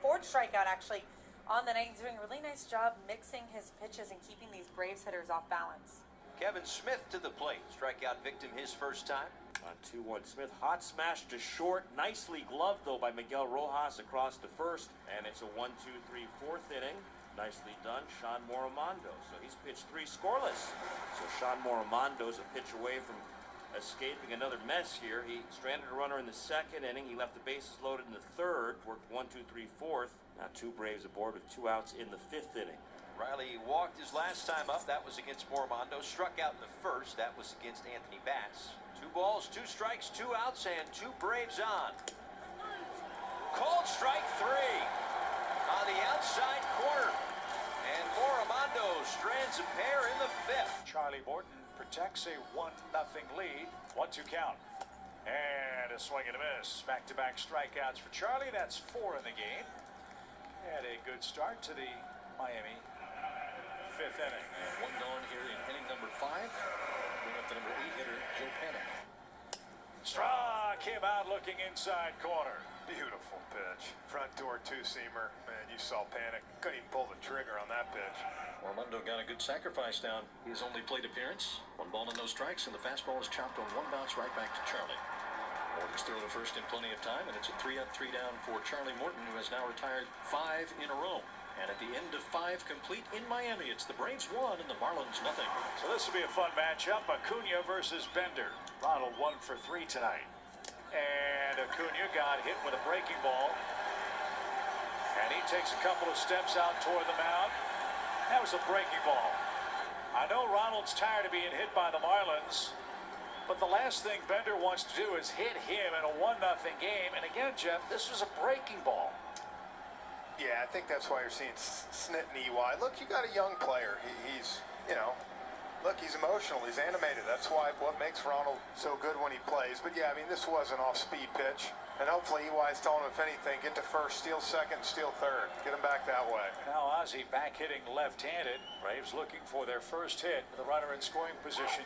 4th strikeout actually on the night. He's doing a really nice job mixing his pitches and keeping these Braves hitters off balance. Kevin Smith to the plate. Strikeout victim his first time. On 2-1 Smith, hot smash to short. Nicely gloved though by Miguel Rojas across to first. And it's a 1-2-3 4th inning. Nicely done, Sean Armando. So he's pitched 3 scoreless. So Sean Armando's a pitch away from escaping another mess here. He stranded a runner in the 2nd inning. He left the bases loaded in the 3rd. Worked 1-2-3 4th. Now 2 Braves aboard with 2 outs in the 5th inning. Riley walked his last time up. That was against Armando. Struck out in the 1st. That was against Anthony Bass. 2 balls, 2 strikes, 2 outs, and 2 Braves on. Called strike 3 on the outside corner. And Armando strands a pair in the 5th. Charlie Morton protects a 1-0 lead. 1-2 count. And a swing and a miss. Back-to-back strikeouts for Charlie. That's 4 in the game. Had a good start to the Miami 5th inning. And 1 gone here in inning number 5. Bring up the number 8 hitter, Joe Panic. Struck him out looking inside corner. Beautiful pitch. Front door 2-seamer. Man, you saw Panic. Couldn't even pull the trigger on that pitch. Armando got a good sacrifice down. His only plate appearance. 1 ball and no strikes, and the fastball is chopped on 1 bounce right back to Charlie. Morton's throw to first in plenty of time, and it's a 3-up, 3 down for Charlie Morton, who has now retired 5 in a row. And at the end of 5 complete in Miami, it's the Braves 1 and the Marlins nothing. So this will be a fun matchup. Acuna versus Bender. Ronald 1 for 3 tonight. And Acuna got hit with a breaking ball. And he takes a couple of steps out toward the mound. That was a breaking ball. I know Ronald's tired of being hit by the Marlins, but the last thing Bender wants to do is hit him in a 1-0 game. And again, Jeff, this was a breaking ball. Yeah, I think that's why you're seeing Snit and EY. Look, you got a young player. He's, you know, look, he's emotional. He's animated. That's why what makes Ronald so good when he plays. But yeah, I mean, this was an off-speed pitch. And hopefully EY's telling him, if anything, get to first, steal second, steal third. Get him back that way. Now Ozzie back hitting left-handed. Braves looking for their first hit with the runner in scoring position.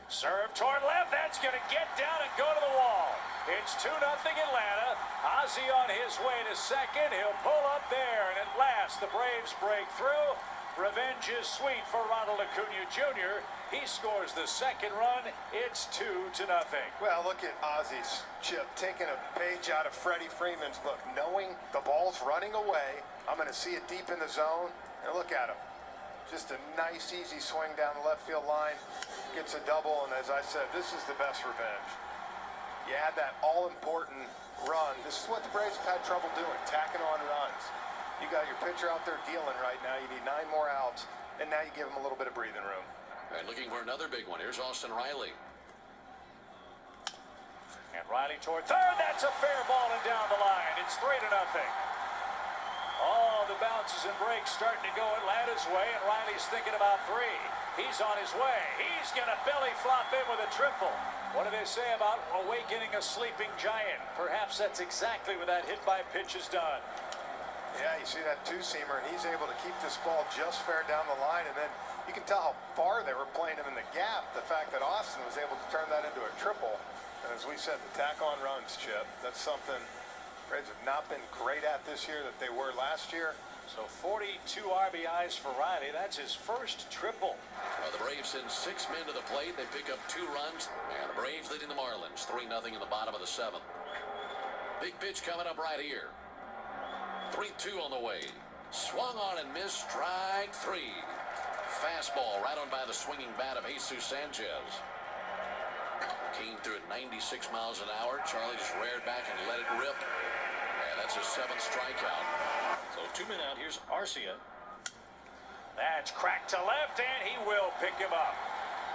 Serve toward left. That's going to get down and go to the wall. It's 2-0 Atlanta. Ozzie on his way to second. He'll pull up there. And at last, the Braves break through. Revenge is sweet for Ronald Acuna Jr. He scores the 2nd run. It's 2-0. Well, look at Ozzie's chip, taking a page out of Freddie Freeman's book, knowing the ball's running away. I'm going to see it deep in the zone. And look at him. Just a nice, easy swing down the left field line. Gets a double, and as I said, this is the best revenge. You had that all-important run. This is what the Braves have had trouble doing, tacking on runs. You got your pitcher out there dealing right now. You need 9 more outs, and now you give him a little bit of breathing room. All right, looking for another big one. Here's Austin Riley. And Riley toward third. That's a fair ball and down the line. It's 3-0. All the bounces and breaks starting to go Atlanta's way, and Riley's thinking about 3. He's on his way. He's going to belly flop in with a triple. What do they say about awakening a sleeping giant? Perhaps that's exactly what that hit by pitch has done. Yeah, you see that 2-seamer, and he's able to keep this ball just fair down the line, and then you can tell how far they were playing him in the gap. The fact that Austin was able to turn that into a triple, and as we said, the tack-on runs, Chip, that's something Braves have not been great at this year that they were last year. So 42 RBIs for Riley. That's his first triple. The Braves send 6 men to the plate. They pick up 2 runs. And the Braves leading the Marlins 3-0 in the bottom of the 7th. Big pitch coming up right here. 3-2 on the way. Swung on and missed. Strike 3. Fastball right on by the swinging bat of Jesus Sanchez. Came through at 96 miles an hour. Charlie just reared back and let it rip. And that's his 7th strikeout. So 2 men out. Here's Arcia. That's cracked to left, and he will pick him up.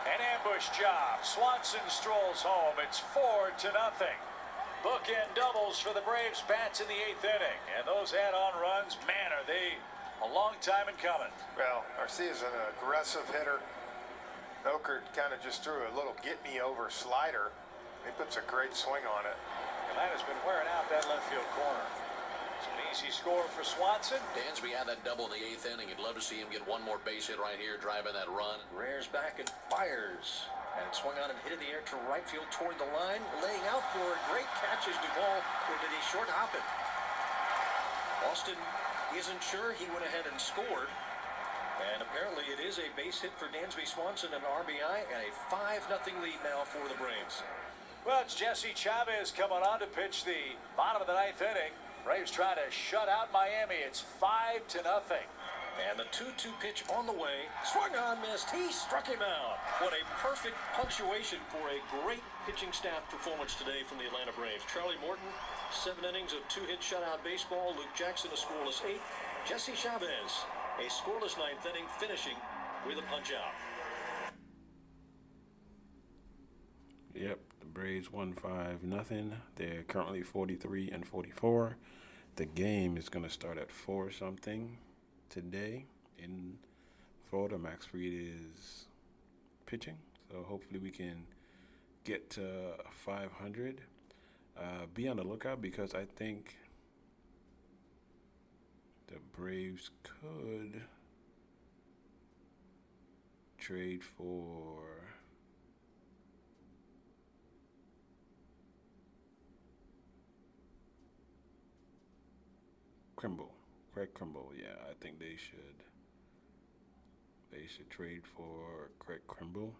An ambush job. Swanson strolls home. It's 4-0. Bookend doubles for the Braves bats in the 8th inning. And those add-on runs, man, are they a long time in coming. Well, Arcia's an aggressive hitter. Oker kind of just threw a little get-me-over slider. He puts a great swing on it. And that has been wearing out that left field corner. It's an easy score for Swanson. Dansby had that double in the 8th inning. You'd love to see him get one more base hit right here, driving that run. Rears back and fires. And it swung on and hit in the air to right field toward the line. Laying out for a great catch is Duvall, or did he short hop it? Austin isn't sure. He went ahead and scored. And apparently it is a base hit for Dansby Swanson, an RBI, and a 5-0 lead now for the Braves. Well, it's Jesse Chavez coming on to pitch the bottom of the 9th inning. Braves trying to shut out Miami. It's 5-0. And the 2-2 pitch on the way. Swung on, missed. He struck him out. What a perfect punctuation for a great pitching staff performance today from the Atlanta Braves. Charlie Morton, 7 innings of 2-hit shutout baseball. Luke Jackson, a scoreless 8. Jesse Chavez, a scoreless 9th inning, finishing with a punch-out. Yep, the Braves won 5-0. They're currently 43-44. The game is going to start at 4-something today in Florida. Max Fried is pitching, so hopefully we can get to 500. Be on the lookout because I think the Braves could trade for Craig Kimbrel. Yeah, I think they should trade for Craig Kimbrel.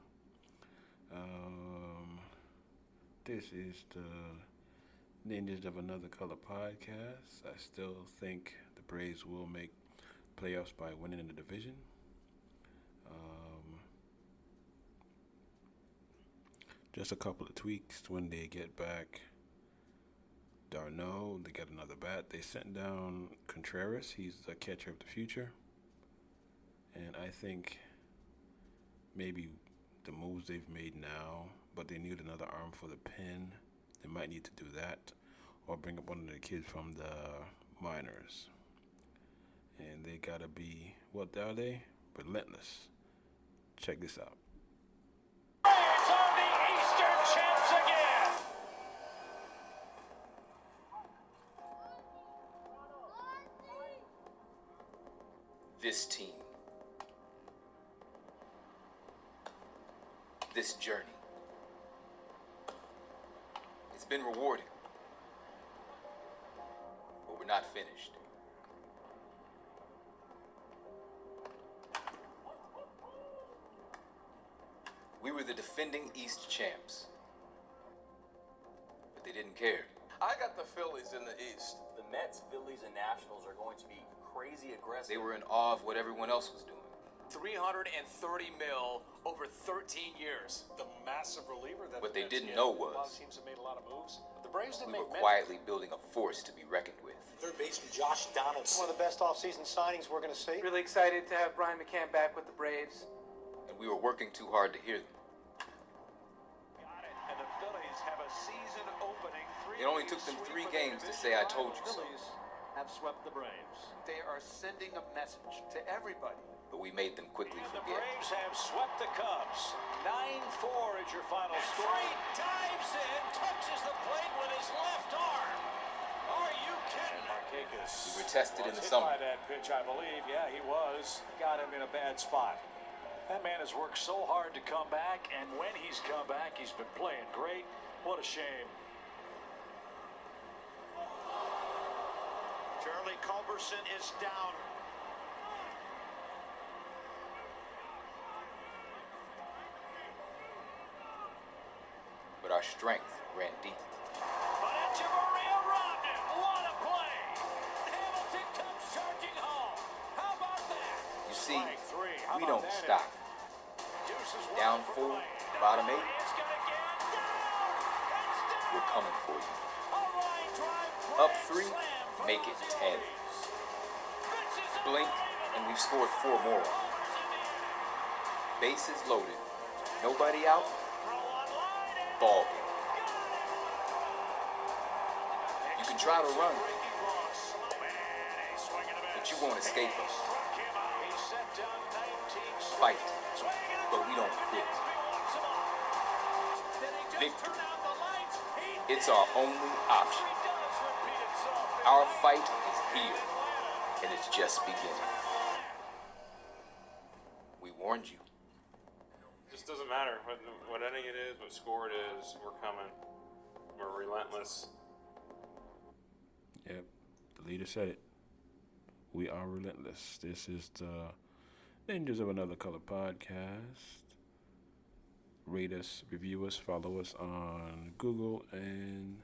This is the Ninjas of Another Color podcast. I still think the Braves will make playoffs by winning in the division. Just a couple of tweaks when they get back Darno. They got another bat. They sent down Contreras. He's the catcher of the future. And I think maybe the moves they've made now, but they need another arm for the pen. They might need to do that or bring up one of the kids from the minors. And they got to be, what are they? Relentless. Check this out. Braves are the Eastern champs again. This team, this journey, it's been rewarding, but we're not finished. We were the defending East champs, but they didn't care. I got the Phillies in the East. The Mets, Phillies, and Nationals are going to be crazy aggressive. They were in awe of what everyone else was doing. $330 million over 13 years. The massive reliever that What the they Mets didn't get. know A lot of was teams have made a lot of moves. The Braves didn't we make were many. quietly building a force to be reckoned with. Third baseman Josh Donaldson. One of the best offseason signings we're going to see. Really excited to have Brian McCann back with the Braves. And we were working too hard to hear them. And the Phillies have a season opening. It only took them 3 games to say I told you so. Phillies have swept the Braves. They are sending a message to everybody. But we made them quickly And the forget. Braves have swept the Cubs. 9-4 is your final score. Fried dives in, touches the plate with his left arm. Are you kidding? Markakis We were tested in was the hit summer. by that pitch, I believe. Yeah, he was. Got him in a bad spot. That man has worked so hard to come back, and when he's come back, he's been playing great. What a shame. Charlie Culberson is down strength ran deep. But Echeverria robbed him. What a play. Hamilton comes charging home. How about that? You see, we don't stop. Down 4, bottom 8. We're coming for you. Up 3, make it 10. Blink, and we've scored 4 more. Bases loaded. Nobody out. Ball game. You can try to run, but you won't escape us. Fight, but we don't quit. Victory. It's our only option. Our fight is here, and it's just beginning. We warned you. Just doesn't matter what inning it is, what score it is. We're coming. We're relentless. Yep, the leader said it. We are relentless. This is the Ninjas of Another Color podcast. Rate us, review us, follow us on Google and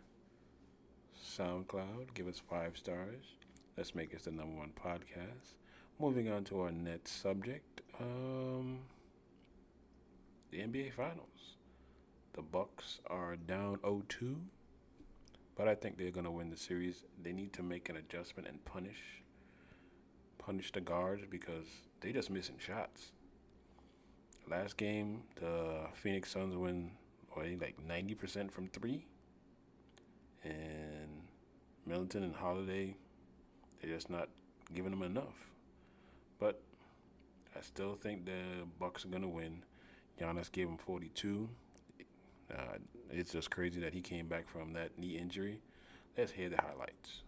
SoundCloud. Give us 5 stars. Let's make us the #1 podcast. Moving on to our next subject. The NBA Finals. The Bucks are down 0-2, but I think they're going to win the series. They need to make an adjustment and punish the guards because they just missing shots. Last game, the Phoenix Suns win like 90% from 3, and Middleton and Holiday, they're just not giving them enough. But I still think the Bucks are going to win. Giannis gave him 42. It's just crazy that he came back from that knee injury. Let's hear the highlights.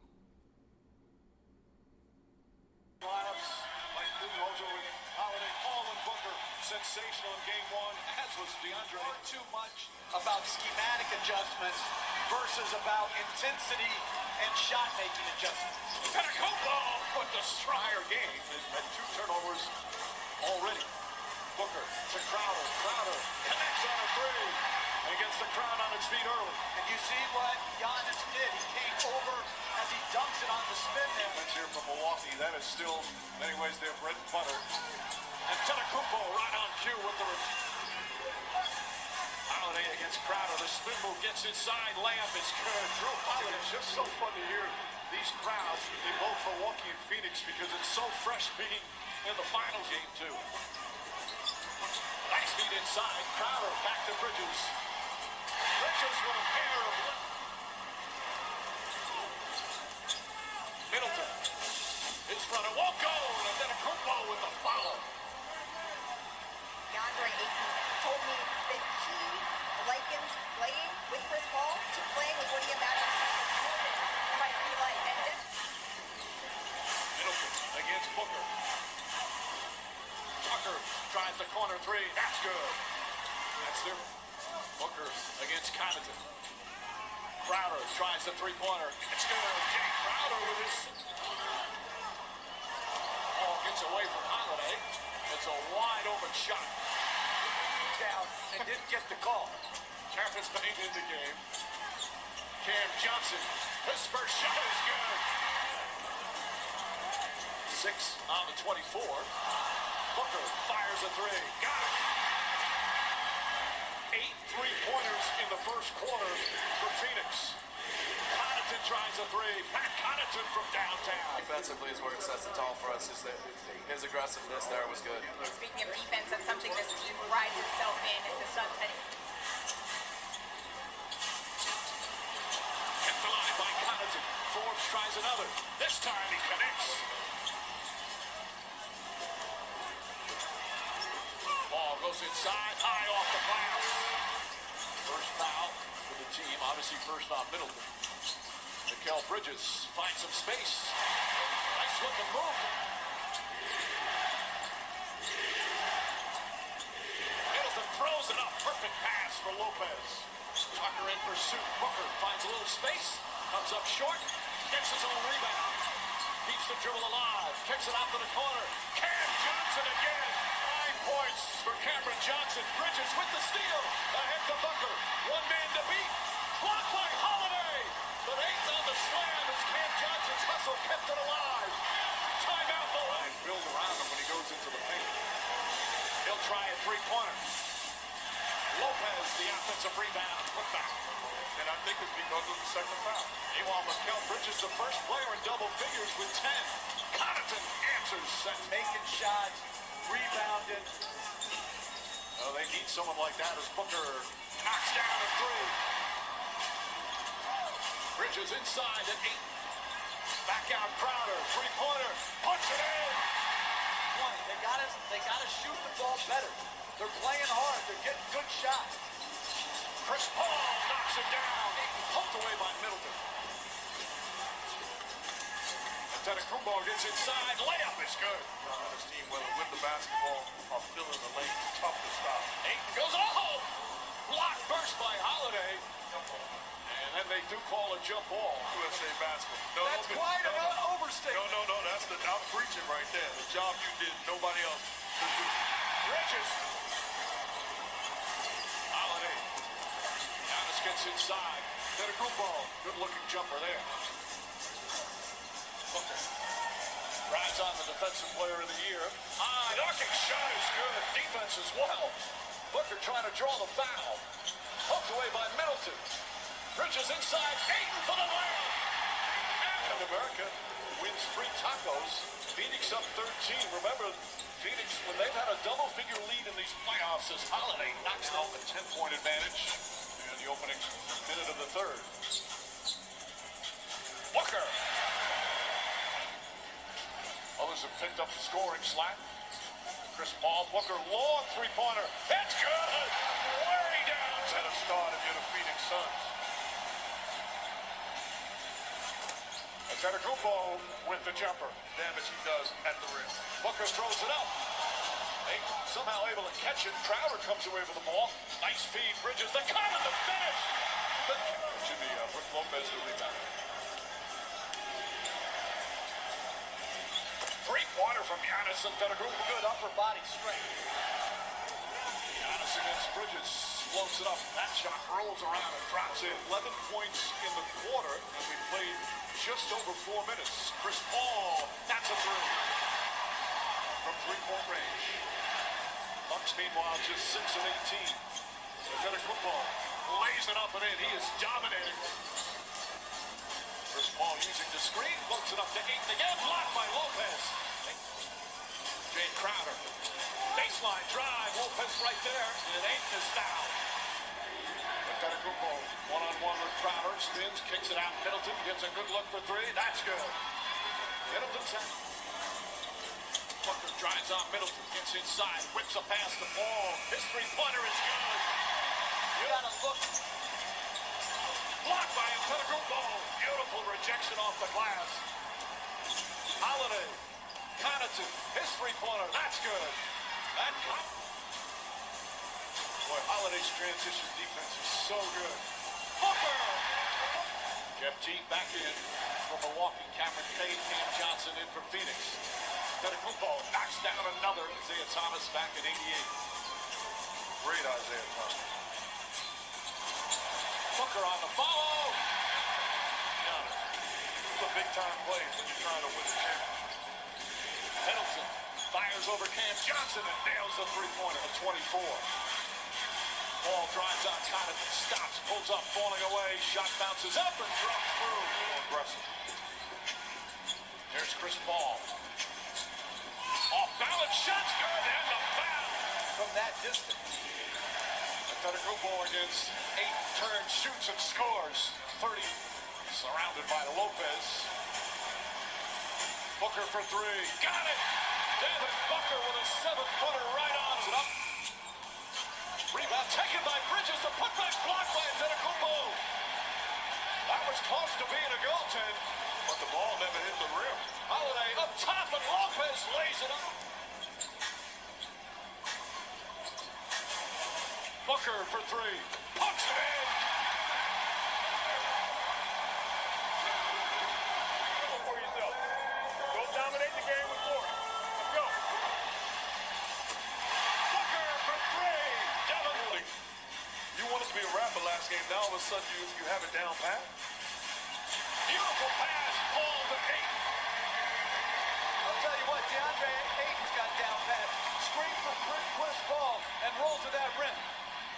Lineups like Rosa with Holiday, Paul and Booker. Sensational in game 1, as was DeAndre. Too much about schematic adjustments versus about intensity and shot-making adjustments. Tentacumpo with the Strider game has had 2 turnovers already. Booker to Crowder. Crowder connects on a 3 and gets the crowd on its feet early. And you see what Giannis did. He came over as he dunks it on the spin there. That's here from Milwaukee. That is still, in many ways, their bread and butter. And Tentacumpo right on cue with the Holiday against Crowder. The spin move gets inside. Layup is good. Drew Holiday. It's just so fun to hear these crowds in both Milwaukee and Phoenix because it's so fresh being in the finals game, too. Nice feed inside. Crowder back to Bridges. Bridges with a pair of Middleton. His runner won't go. And then a Kumpo with the foul. DeAndre Ayton told me that he likens playing with Chris Paul to playing with what he imagined might be like. And this Middleton against Booker. Tucker tries the corner 3. That's good. That's their Booker against Connaughton. Crowder tries the 3-pointer. It's good. Jay Crowder with his ball gets away from Holiday. It's a wide open shot. Down and didn't get the call. Terrence Payne in the game. Cam Johnson. His first shot is good. 6 on the 24. Booker fires a 3. Got it. 8 3-pointers in the first quarter for Phoenix. Connaughton tries a 3. Pat Connaughton from downtown. Defensively is where it sets the tone for us. Just that his aggressiveness there was good. speaking of defense, that's something this team prides itself in at the Suns heading. Kept the line by Connaughton. Forbes tries another. This time he connects. Ball goes inside, high off the glass. First foul for the team, obviously first on Middleton. Mikal Bridges finds some space. Nice looking move. Middleton throws it up. Perfect pass for Lopez. Tucker in pursuit. Booker finds a little space. Comes up short. Gets his own rebound. Keeps the dribble alive. Kicks it out to the corner. Cam Johnson again. 5 points for Cameron Johnson. Bridges with the steal. Ahead to Booker. One man to beat. Blocked by Holiday. But Ayton on the slam as Cam Johnson's hustle kept it alive. Timeout, Milwaukee. Build around him when he goes into the paint. He'll try a three-pointer. Lopez, the offensive rebound. Put back. And I think it's because of the second foul. Meanwhile, Mikal Bridges, the first player in double figures with 10. Connaughton answers. Making shots, rebounding. Well, they need someone like that as Booker knocks down a three. Bridges inside at 8. Back out Crowder. Three-pointer. Puts it in. They gotta shoot the ball better. They're playing hard. They're getting good shots. Chris Paul knocks it down. Poked away by Middleton. Antetokounmpo gets inside. Layup is good. This team, whether with the basketball or filling the lane, tough to stop. Ayton goes, oh! Block burst by Holiday. And then they do call a jump ball. USA basketball. That's quite an overstatement. No. That's the I'm preaching right there. The job you did, nobody else could do. Bridges. Holiday. Giannis gets inside. Antetokounmpo. Good-looking jumper there. Booker. Rides on the defensive player of the year. High. Knocking shot is good. Defense as well. Booker trying to draw the foul. Poked away by Middleton. Bridges inside. Ayton for the layup. And America wins free tacos. Phoenix up 13. Remember, Phoenix, when they've had a double-figure lead in these playoffs, as Holiday knocks off a 10-point advantage in the opening minute of the third. Booker. Others have picked up the scoring slack. Chris Paul, Booker, long three-pointer. It's good. Way down to the start if you're the Phoenix Suns. Antetokounmpo with the jumper. Damage he does at the rim. Booker throws it up. Ayton somehow able to catch it. Crowder comes away with the ball. Nice feed. Bridges the cut and the finish. But it should be Brook Lopez the rebound. Three-pointer from Giannis Antetokounmpo. Good upper body strength. Giannis against Bridges. Floats it up. That shot rolls around and drops in. 11 points in the quarter. And we played just over 4 minutes. Chris Paul. That's a three. From three-point range. Bucks, meanwhile, just 6 of 18. Antetokounmpo lays it up and in. He is dominating. Chris Paul using the screen. Floats it up to Ayton again. Blocked by Lopez. Jay Crowder. Baseline drive. Lopez right there. And Ayton is fouled. Antetokounmpo one-on-one with Crowder. Spins. Kicks it out. Middleton gets a good look for three. That's good. Middleton's out. Booker drives on Middleton. Gets inside. Whips a pass to Paul. His three-pointer is good. You gotta look. Blocked by Antetokounmpo. Beautiful rejection off the glass. Holiday. Connaughton. His three-pointer. That's good. That cut. Boy, Holiday's transition defense is so good. Booker. Jeff Teague back in from Milwaukee. Cameron Payne, Cam Johnson in for Phoenix. Antetokounmpo knocks down another. Isaiah Thomas back at 88. Great Isaiah Thomas. Booker on the follow. The big-time plays when you're trying to win the championship. Middleton fires over Cam Johnson and nails the three-pointer at 24. Ball drives out, Connaughton stops, pulls up, falling away. Shot bounces up and drops through. Aggressive. Here's Chris Paul. Off-balance shot's good and the foul. From that distance. Antetokounmpo against 8 turns, shoots and scores. 30. Surrounded by Lopez. Booker for three. Got it! Devin Booker with a 7-footer right on it up. Rebound taken by Bridges. The putback blocked by Antetokounmpo. That was close to being a goaltend, but the ball never hit the rim. Holiday up top and Lopez lays it up. Booker for three. Punks it in. Dominate the game with Rory. Let's go. of a sudden you have it down pat. Beautiful pass, Paul to Ayton. I'll tell you what, DeAndre Ayton's got down pat. Screen for Chris Paul and roll to that rim.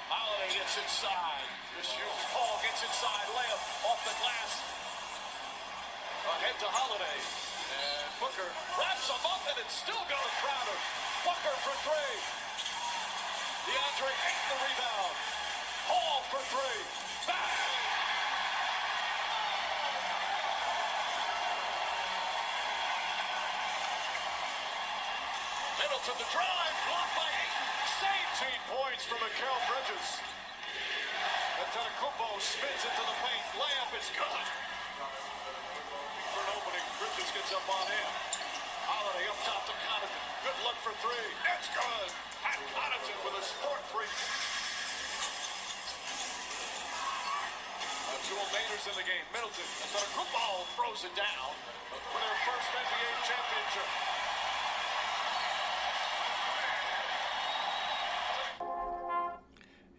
Holiday gets inside. Paul gets inside. Layup off the glass. Ahead to Holiday. And Booker wraps him up, and it still goes Crowder. Booker for three. DeAndre Ayton the rebound. Paul for three. Bang! Middleton the drive, blocked by Ayton. 18 points for Mikal Bridges. Antetokounmpo spins into the paint. Layup is good. For an opening, Bridges gets up on him. Holiday up top to Connaughton. Good look for three. It's good. Pat Connaughton with a sport three. Two Mainers in the game. Middleton. Antetokounmpo throws it down for their first NBA championship.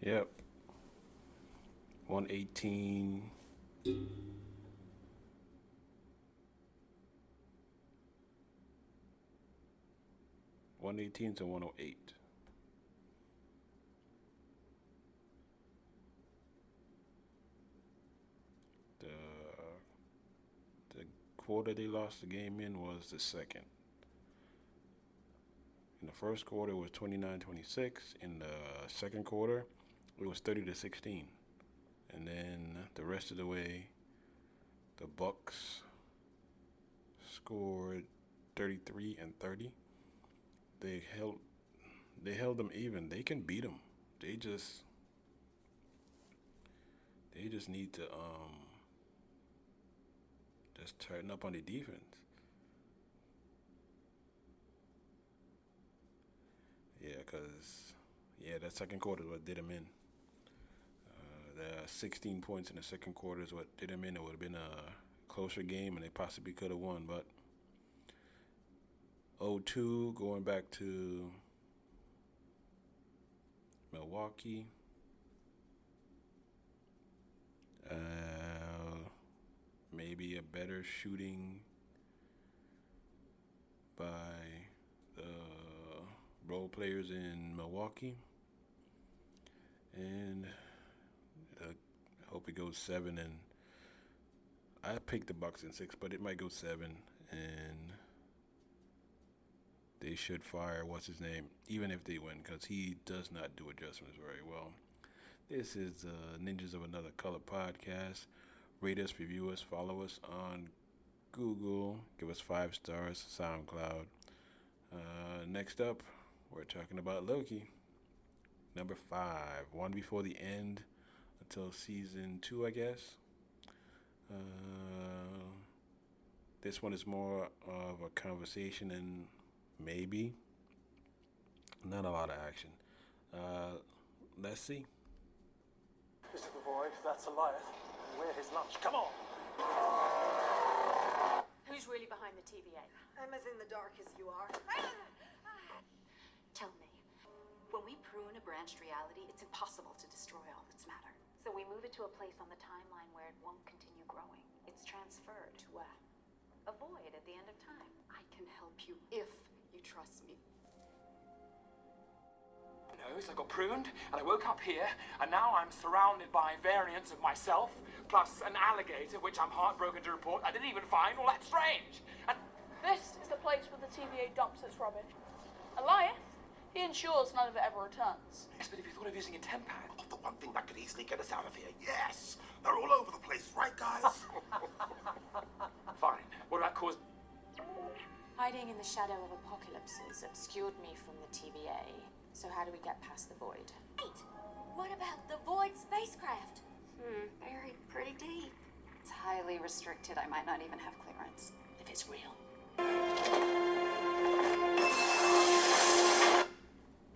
Yep. 118. To 108. The quarter they lost the game in was the second. In the first quarter, it was 29-26. In the second quarter, it was 30-16. And then the rest of the way, the Bucks scored 33 and 30. They held them even. They can beat them. They just need to just tighten up on the defense. That second quarter is what did them in. The 16 points in the second quarter is what did them in. It would have been a closer game, and they possibly could have won. But 0-2 going back to Milwaukee. Maybe a better shooting by the role players in Milwaukee. And I hope it goes 7. And I picked the Bucks in 6, but it might go 7. And they should fire what's his name, even if they win, because he does not do adjustments very well. This is Ninjas of Another Color podcast. Rate us, review us, follow us on Google. Give us 5 stars, SoundCloud. Next up, we're talking about Loki. Number 5, one before the end until season 2, I guess. This one is more of a conversation and maybe not a lot of action. Let's see. This is the void, that's Goliath. We're his lunch. Come on! Who's really behind the TVA? I'm as in the dark as you are. Tell me, when we prune a branched reality, it's impossible to destroy all that's matter. So we move it to a place on the timeline where it won't continue growing. It's transferred to a void at the end of time. I can help you if you trust me. I got pruned, and I woke up here, and now I'm surrounded by variants of myself, plus an alligator, which I'm heartbroken to report I didn't even find all that strange. And this is the place where the TVA dumps its rubbish. Goliath, he ensures none of it ever returns. Yes, but if you thought of using a tempad... Oh, the one thing that could easily get us out of here. Yes! They're all over the place, right, guys? Fine. What about cause... Hiding in the shadow of apocalypses obscured me from the TVA. So how do we get past the void? Wait, what about the void spacecraft? Buried pretty deep. It's highly restricted. I might not even have clearance. If it's real.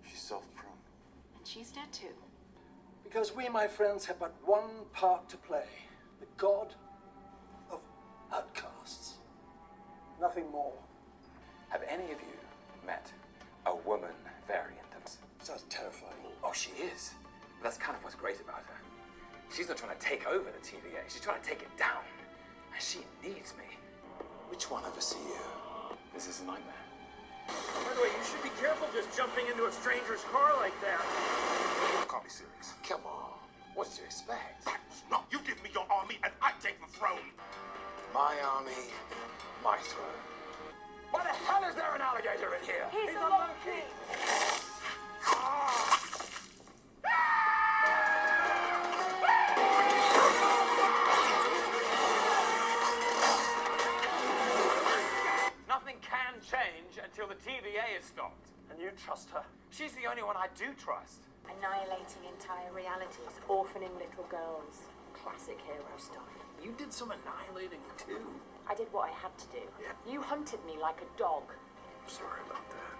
She's self-pruned. And she's dead too. Because we, my friends, have but one part to play. The god of outcasts. Nothing more. Have any of you met a woman variant? Sounds terrifying. Oh, she is. That's kind of what's great about her. She's not trying to take over the TVA. She's trying to take it down. And she needs me. Which one of us are you? This is a nightmare. By the way, you should be careful just jumping into a stranger's car like that. Can't be serious. Come on. What did you expect? No, you give me your army and I take the throne. My army, my throne. Why the hell is there an alligator in here? He's a Loki. Nothing can change until the TVA is stopped. And you trust her? She's the only one I do trust. Annihilating entire realities, orphaning little girls. Classic hero stuff. You did some annihilating too. I did what I had to do. You hunted me like a dog. Sorry about that.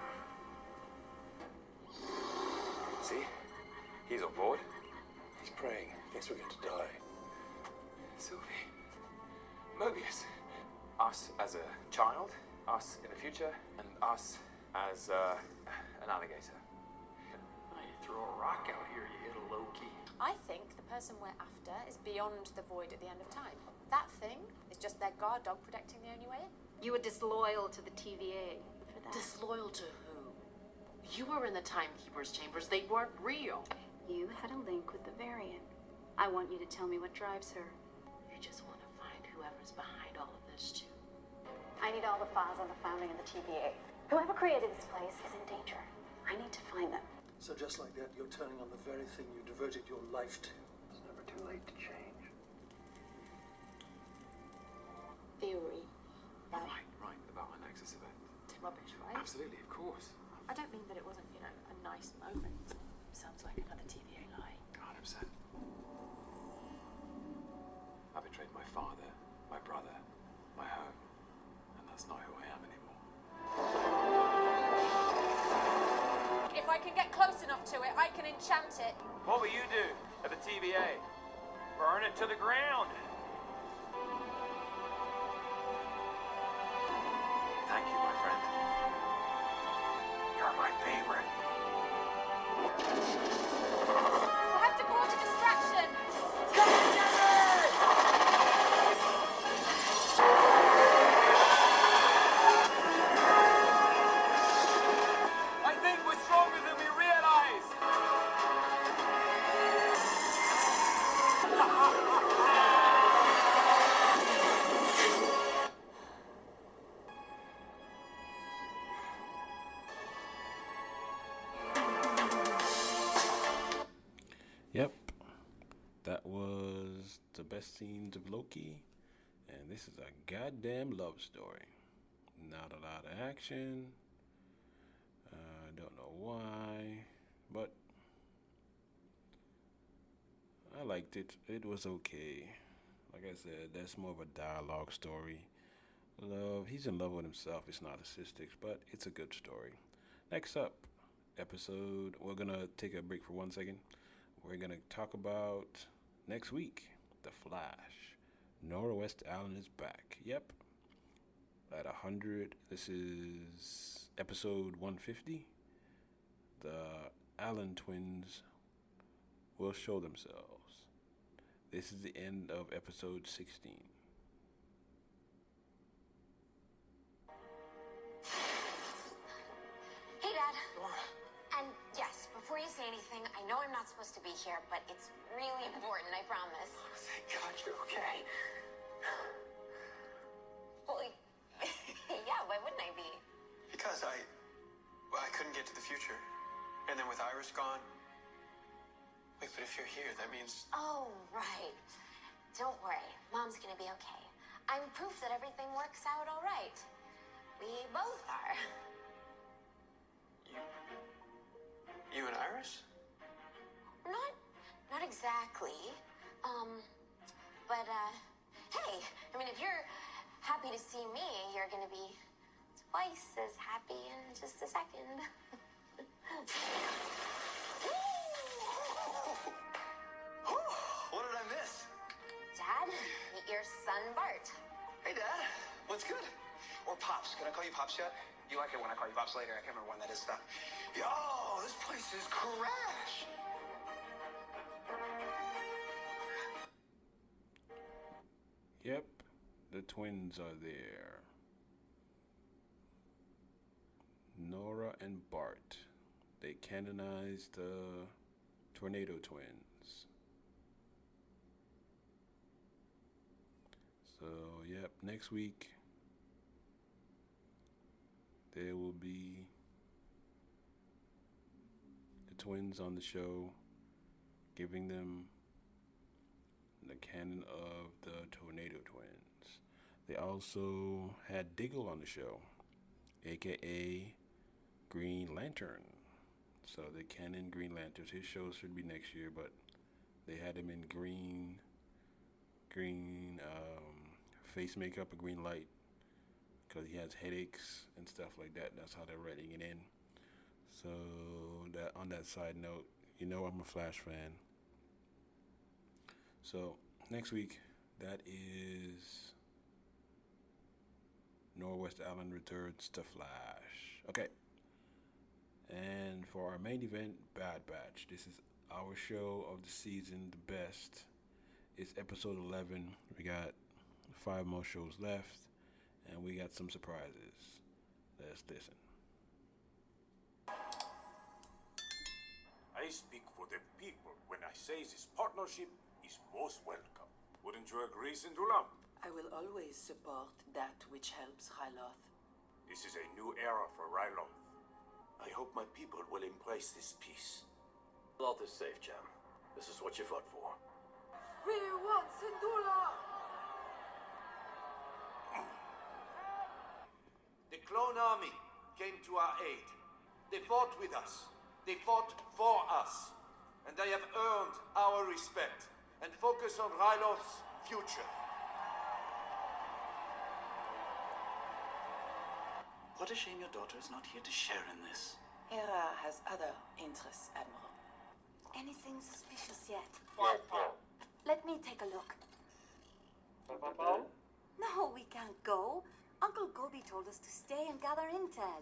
See? He's on board. He's praying. Thinks we're going to die. Sylvie. Mobius. Us as a child, us in the future, and us as an alligator. You throw a rock out here, you hit a Loki. I think the person we're after is beyond the void at the end of time. That thing is just their guard dog protecting the only way in. You were disloyal to the TVA for that. Disloyal to who? You were in the Timekeeper's chambers. They weren't real. You had a link with the variant. I want you to tell me what drives her. You just want to find whoever's behind all of this, too. I need all the files on the founding of the TVA. Whoever created this place is in danger. I need to find them. So just like that, you're turning on the very thing you devoted your life to. It's never too late to change. Theory. Right, about my Nexus event. Rubbish, right? Absolutely, of course. I don't mean that it wasn't, a nice moment. Sounds like another TVA lie. 100%. I betrayed my father, my brother, my home, and that's not who I am anymore. If I can get close enough to it, I can enchant it. What will you do at the TVA? Burn it to the ground. Thank you, my friend. You're my favorite. We'll have to cause a distraction. I think we're stronger than we realize. Yep, that was the best scenes of Loki, and this is a goddamn love story. Not a lot of action. I don't know why, but I liked it. It was okay. Like I said, that's more of a dialogue story. Love, he's in love with himself. It's narcissistic, but it's a good story. Next up, episode, we're gonna take a break for 1 second. We're going to talk about next week, The Flash. Nora West Allen is back. Yep. At 100, this is episode 150. The Allen twins will show themselves. This is the end of episode 16. Hey, Dad. Nora. And yes, before you say anything, I know I'm not supposed to be here, but it's really important, I promise. Oh, thank God you're okay. Well, yeah, why wouldn't I be? Because I couldn't get to the future. And then with Iris gone. Wait, but if you're here, that means... Oh, right. Don't worry. Mom's gonna be okay. I'm proof that everything works out all right. We both are. You and Iris? Not exactly. But, hey, I mean, if you're happy to see me, you're gonna be twice as happy in just a second. What did I miss? Dad, meet your son, Bart. Hey, Dad. What's good? Or Pops. Can I call you Pops yet? You like it when I call you Pops later. I can't remember when that is. Yo, this place is crash. Yep, the twins are there. Nora and Bart. They canonized the Tornado Twins. So, yep, next week there will be the twins on the show, giving them the canon of the Tornado Twins. They also had Diggle on the show, aka Green Lantern. So the canon Green Lanterns. His show should be next year, but they had him in green face makeup, a green light, because he has headaches and stuff like that. That's how they're writing it in. So that on that side note, you know I'm a Flash fan. So next week, that is Norwest Allen returns to Flash. Okay. And for our main event, Bad Batch. This is our show of the season, the best. It's episode 11. We got 5 more shows left, and we got some surprises. Let's listen. I speak for the people when I say this partnership is most welcome. Wouldn't you agree, Syndulla? I will always support that which helps Ryloth. This is a new era for Ryloth. I hope my people will embrace this peace. Ryloth is safe, Jam. This is what you fought for. We want Syndulla! The Clone Army came to our aid. They fought with us. They fought for us. And they have earned our respect and focus on Ryloth's future. What a shame your daughter is not here to share in this. Hera has other interests, Admiral. Anything suspicious yet? Let me take a look. No, we can't go. Uncle Gobi told us to stay and gather intel.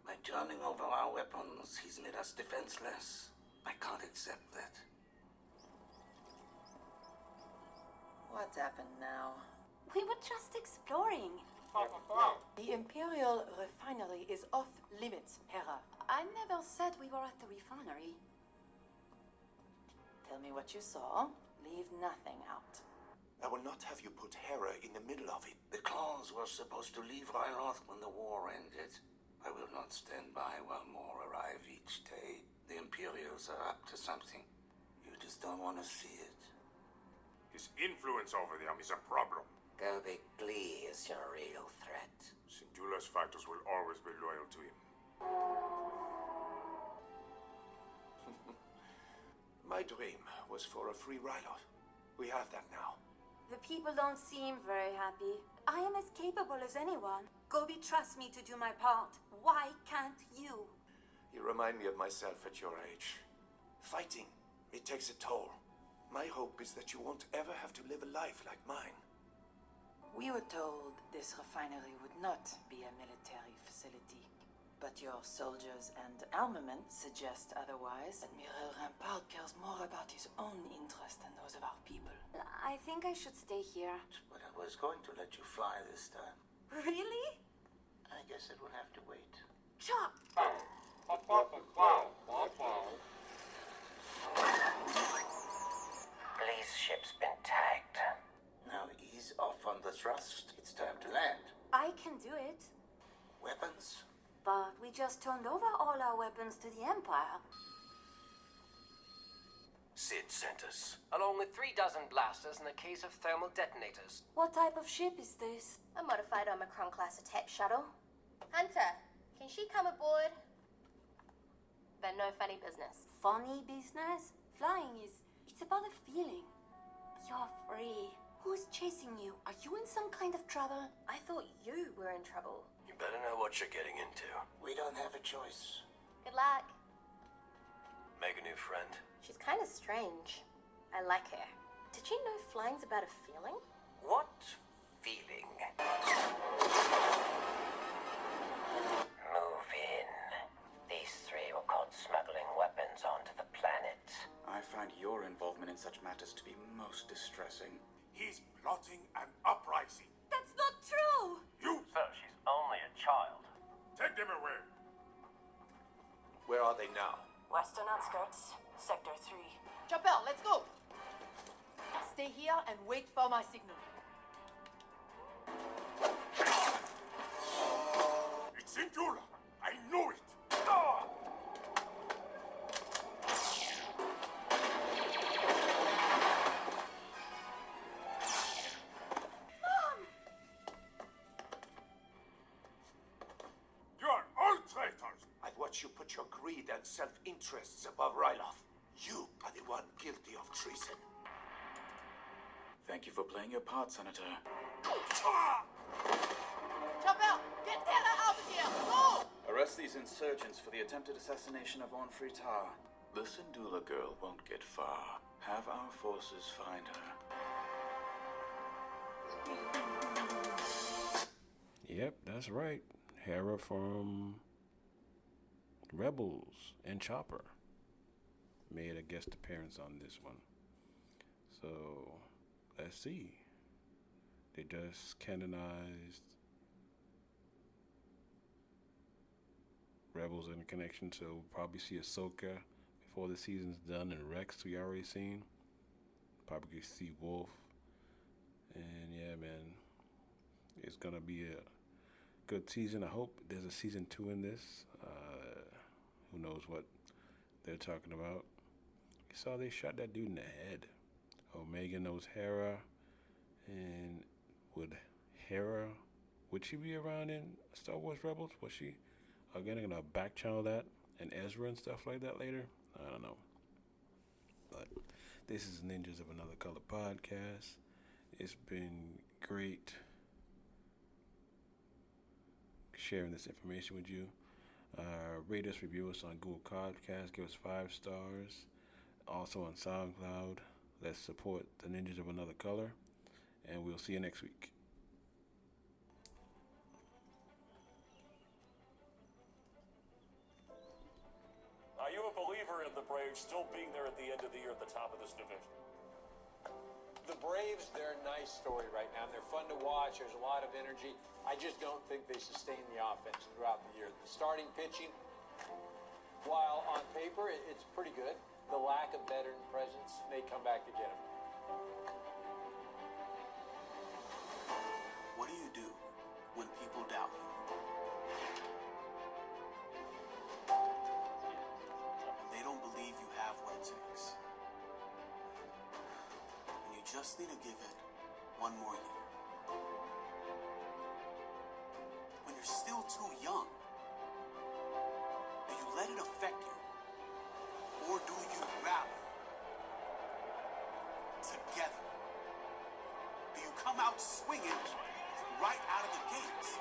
By turning over our weapons, he's made us defenseless. I can't accept that. What happened now? We were just exploring. The Imperial refinery is off limits, Hera. I never said we were at the refinery. Tell me what you saw. Leave nothing out. I will not have you put Hera in the middle of it. The clones were supposed to leave Ryloth when the war ended. I will not stand by while more arrive each day. The Imperials are up to something. You just don't want to see it. His influence over them is a problem. Gobi Glee is your real threat. Syndulla's fighters will always be loyal to him. My dream was for a free Ryloth. We have that now. The people don't seem very happy. I am as capable as anyone. Gobi trusts me to do my part. Why can't you? You remind me of myself at your age. Fighting, it takes a toll. My hope is that you won't ever have to live a life like mine. We were told this refinery would not be a military facility. But your soldiers and armament suggest otherwise. Admiral Rampart cares more about his own interests than those of our people. I think I should stay here. But I was going to let you fly this time. Really? I guess it will have to wait. Chop! Police ship's been tagged. Now ease off on the thrust. It's time to land. I can do it. Weapons? But we just turned over all our weapons to the Empire. Sid sent us, along with 3 dozen blasters and a case of thermal detonators. What type of ship is this? A modified Omicron-class attack shuttle. Hunter, can she come aboard? But no funny business. Funny business? Flying it's about a feeling. You're free. Who's chasing you? Are you in some kind of trouble? I thought you were in trouble. You better know what you're getting into. We don't have a choice. Good luck. Make a new friend. She's kind of strange. I like her. Did you know flying's about a feeling? What feeling? Move in. find such matters to be most distressing. He's plotting an uprising. That's not true! You! So she's only a child. Take them away! Where are they now? Western outskirts, Sector 3. Chopper, let's go! Stay here and wait for my signal. It's Sinjula! I knew it! Ah! Mom! You are all traitors! I'd watch you put your greed and self-interests above Ryloth. You are the one guilty of treason. Thank you for playing your part, Senator. Chopper, get Terra out of here! Go! Arrest these insurgents for the attempted assassination of Onfritar. The Syndulla girl won't get far. Have our forces find her. Yep, that's right. Hera from Rebels and Chopper made a guest appearance on this one. So, let's see. They just canonized Rebels in connection, so we'll probably see Ahsoka before the season's done, and Rex we already seen. Probably see Wolf. And yeah, man, it's gonna be a good season. I hope there's a season 2 in this. Who knows what they're talking about. You saw they shot that dude in the head. Omega knows Hera, and would she be around in Star Wars Rebels? Was she again gonna back channel that and Ezra and stuff like that later? I don't know. But this is Ninjas of Another Color podcast. It's been great sharing this information with you. Rate us, review us on Google Podcasts, give us 5 stars. Also on SoundCloud. Let's support the Ninjas of Another Color, and we'll see you next week. Are you a believer in the Braves still being there at the end of the year at the top of this division? The Braves, they're a nice story right now. They're fun to watch. There's a lot of energy. I just don't think they sustain the offense throughout the year. The starting pitching, while on paper it's pretty good, the lack of veteran presence may come back to get them. What do you do when people doubt you? When they don't believe you have what it takes? And you just need to give it one more year. When you're still too young, do you let it affect you? Or do you rally together? Do you come out swinging right out of the gates?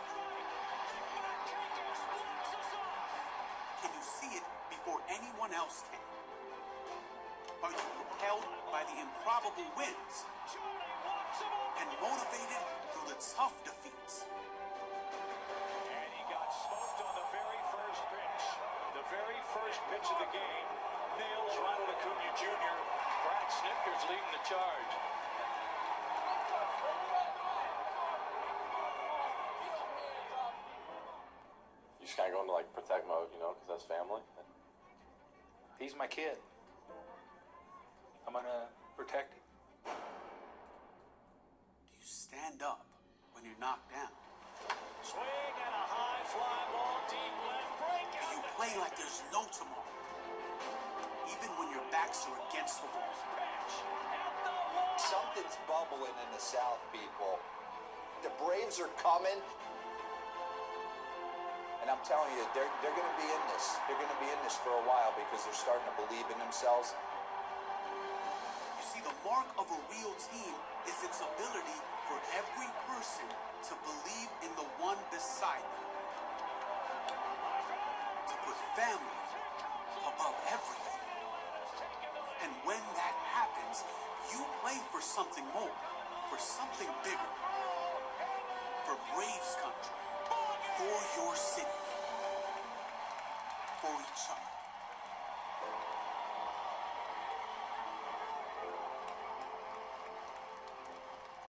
Can you see it before anyone else can? Are you propelled by the improbable wins and motivated through the tough defeats? And he got smoked on the very first pitch. The very first pitch of the game. Nails Ronald Acuna Jr. Brad Snickers leading the charge. You just gotta go into like protect mode, you know, because that's family. He's my kid. I'm gonna protect him. Do you stand up when you're knocked down? Swing and a high fly ball deep left break. Do you play like there's no tomorrow? Even when your backs are against the wall. Something's bubbling in the South, people. The Braves are coming. And I'm telling you, they're going to be in this. They're going to be in this for a while because they're starting to believe in themselves. You see, the mark of a real team is its ability for every person to believe in the one beside them. To put family above everything. And when that happens, you play for something more, for something bigger, for Braves country, for your city, for each other.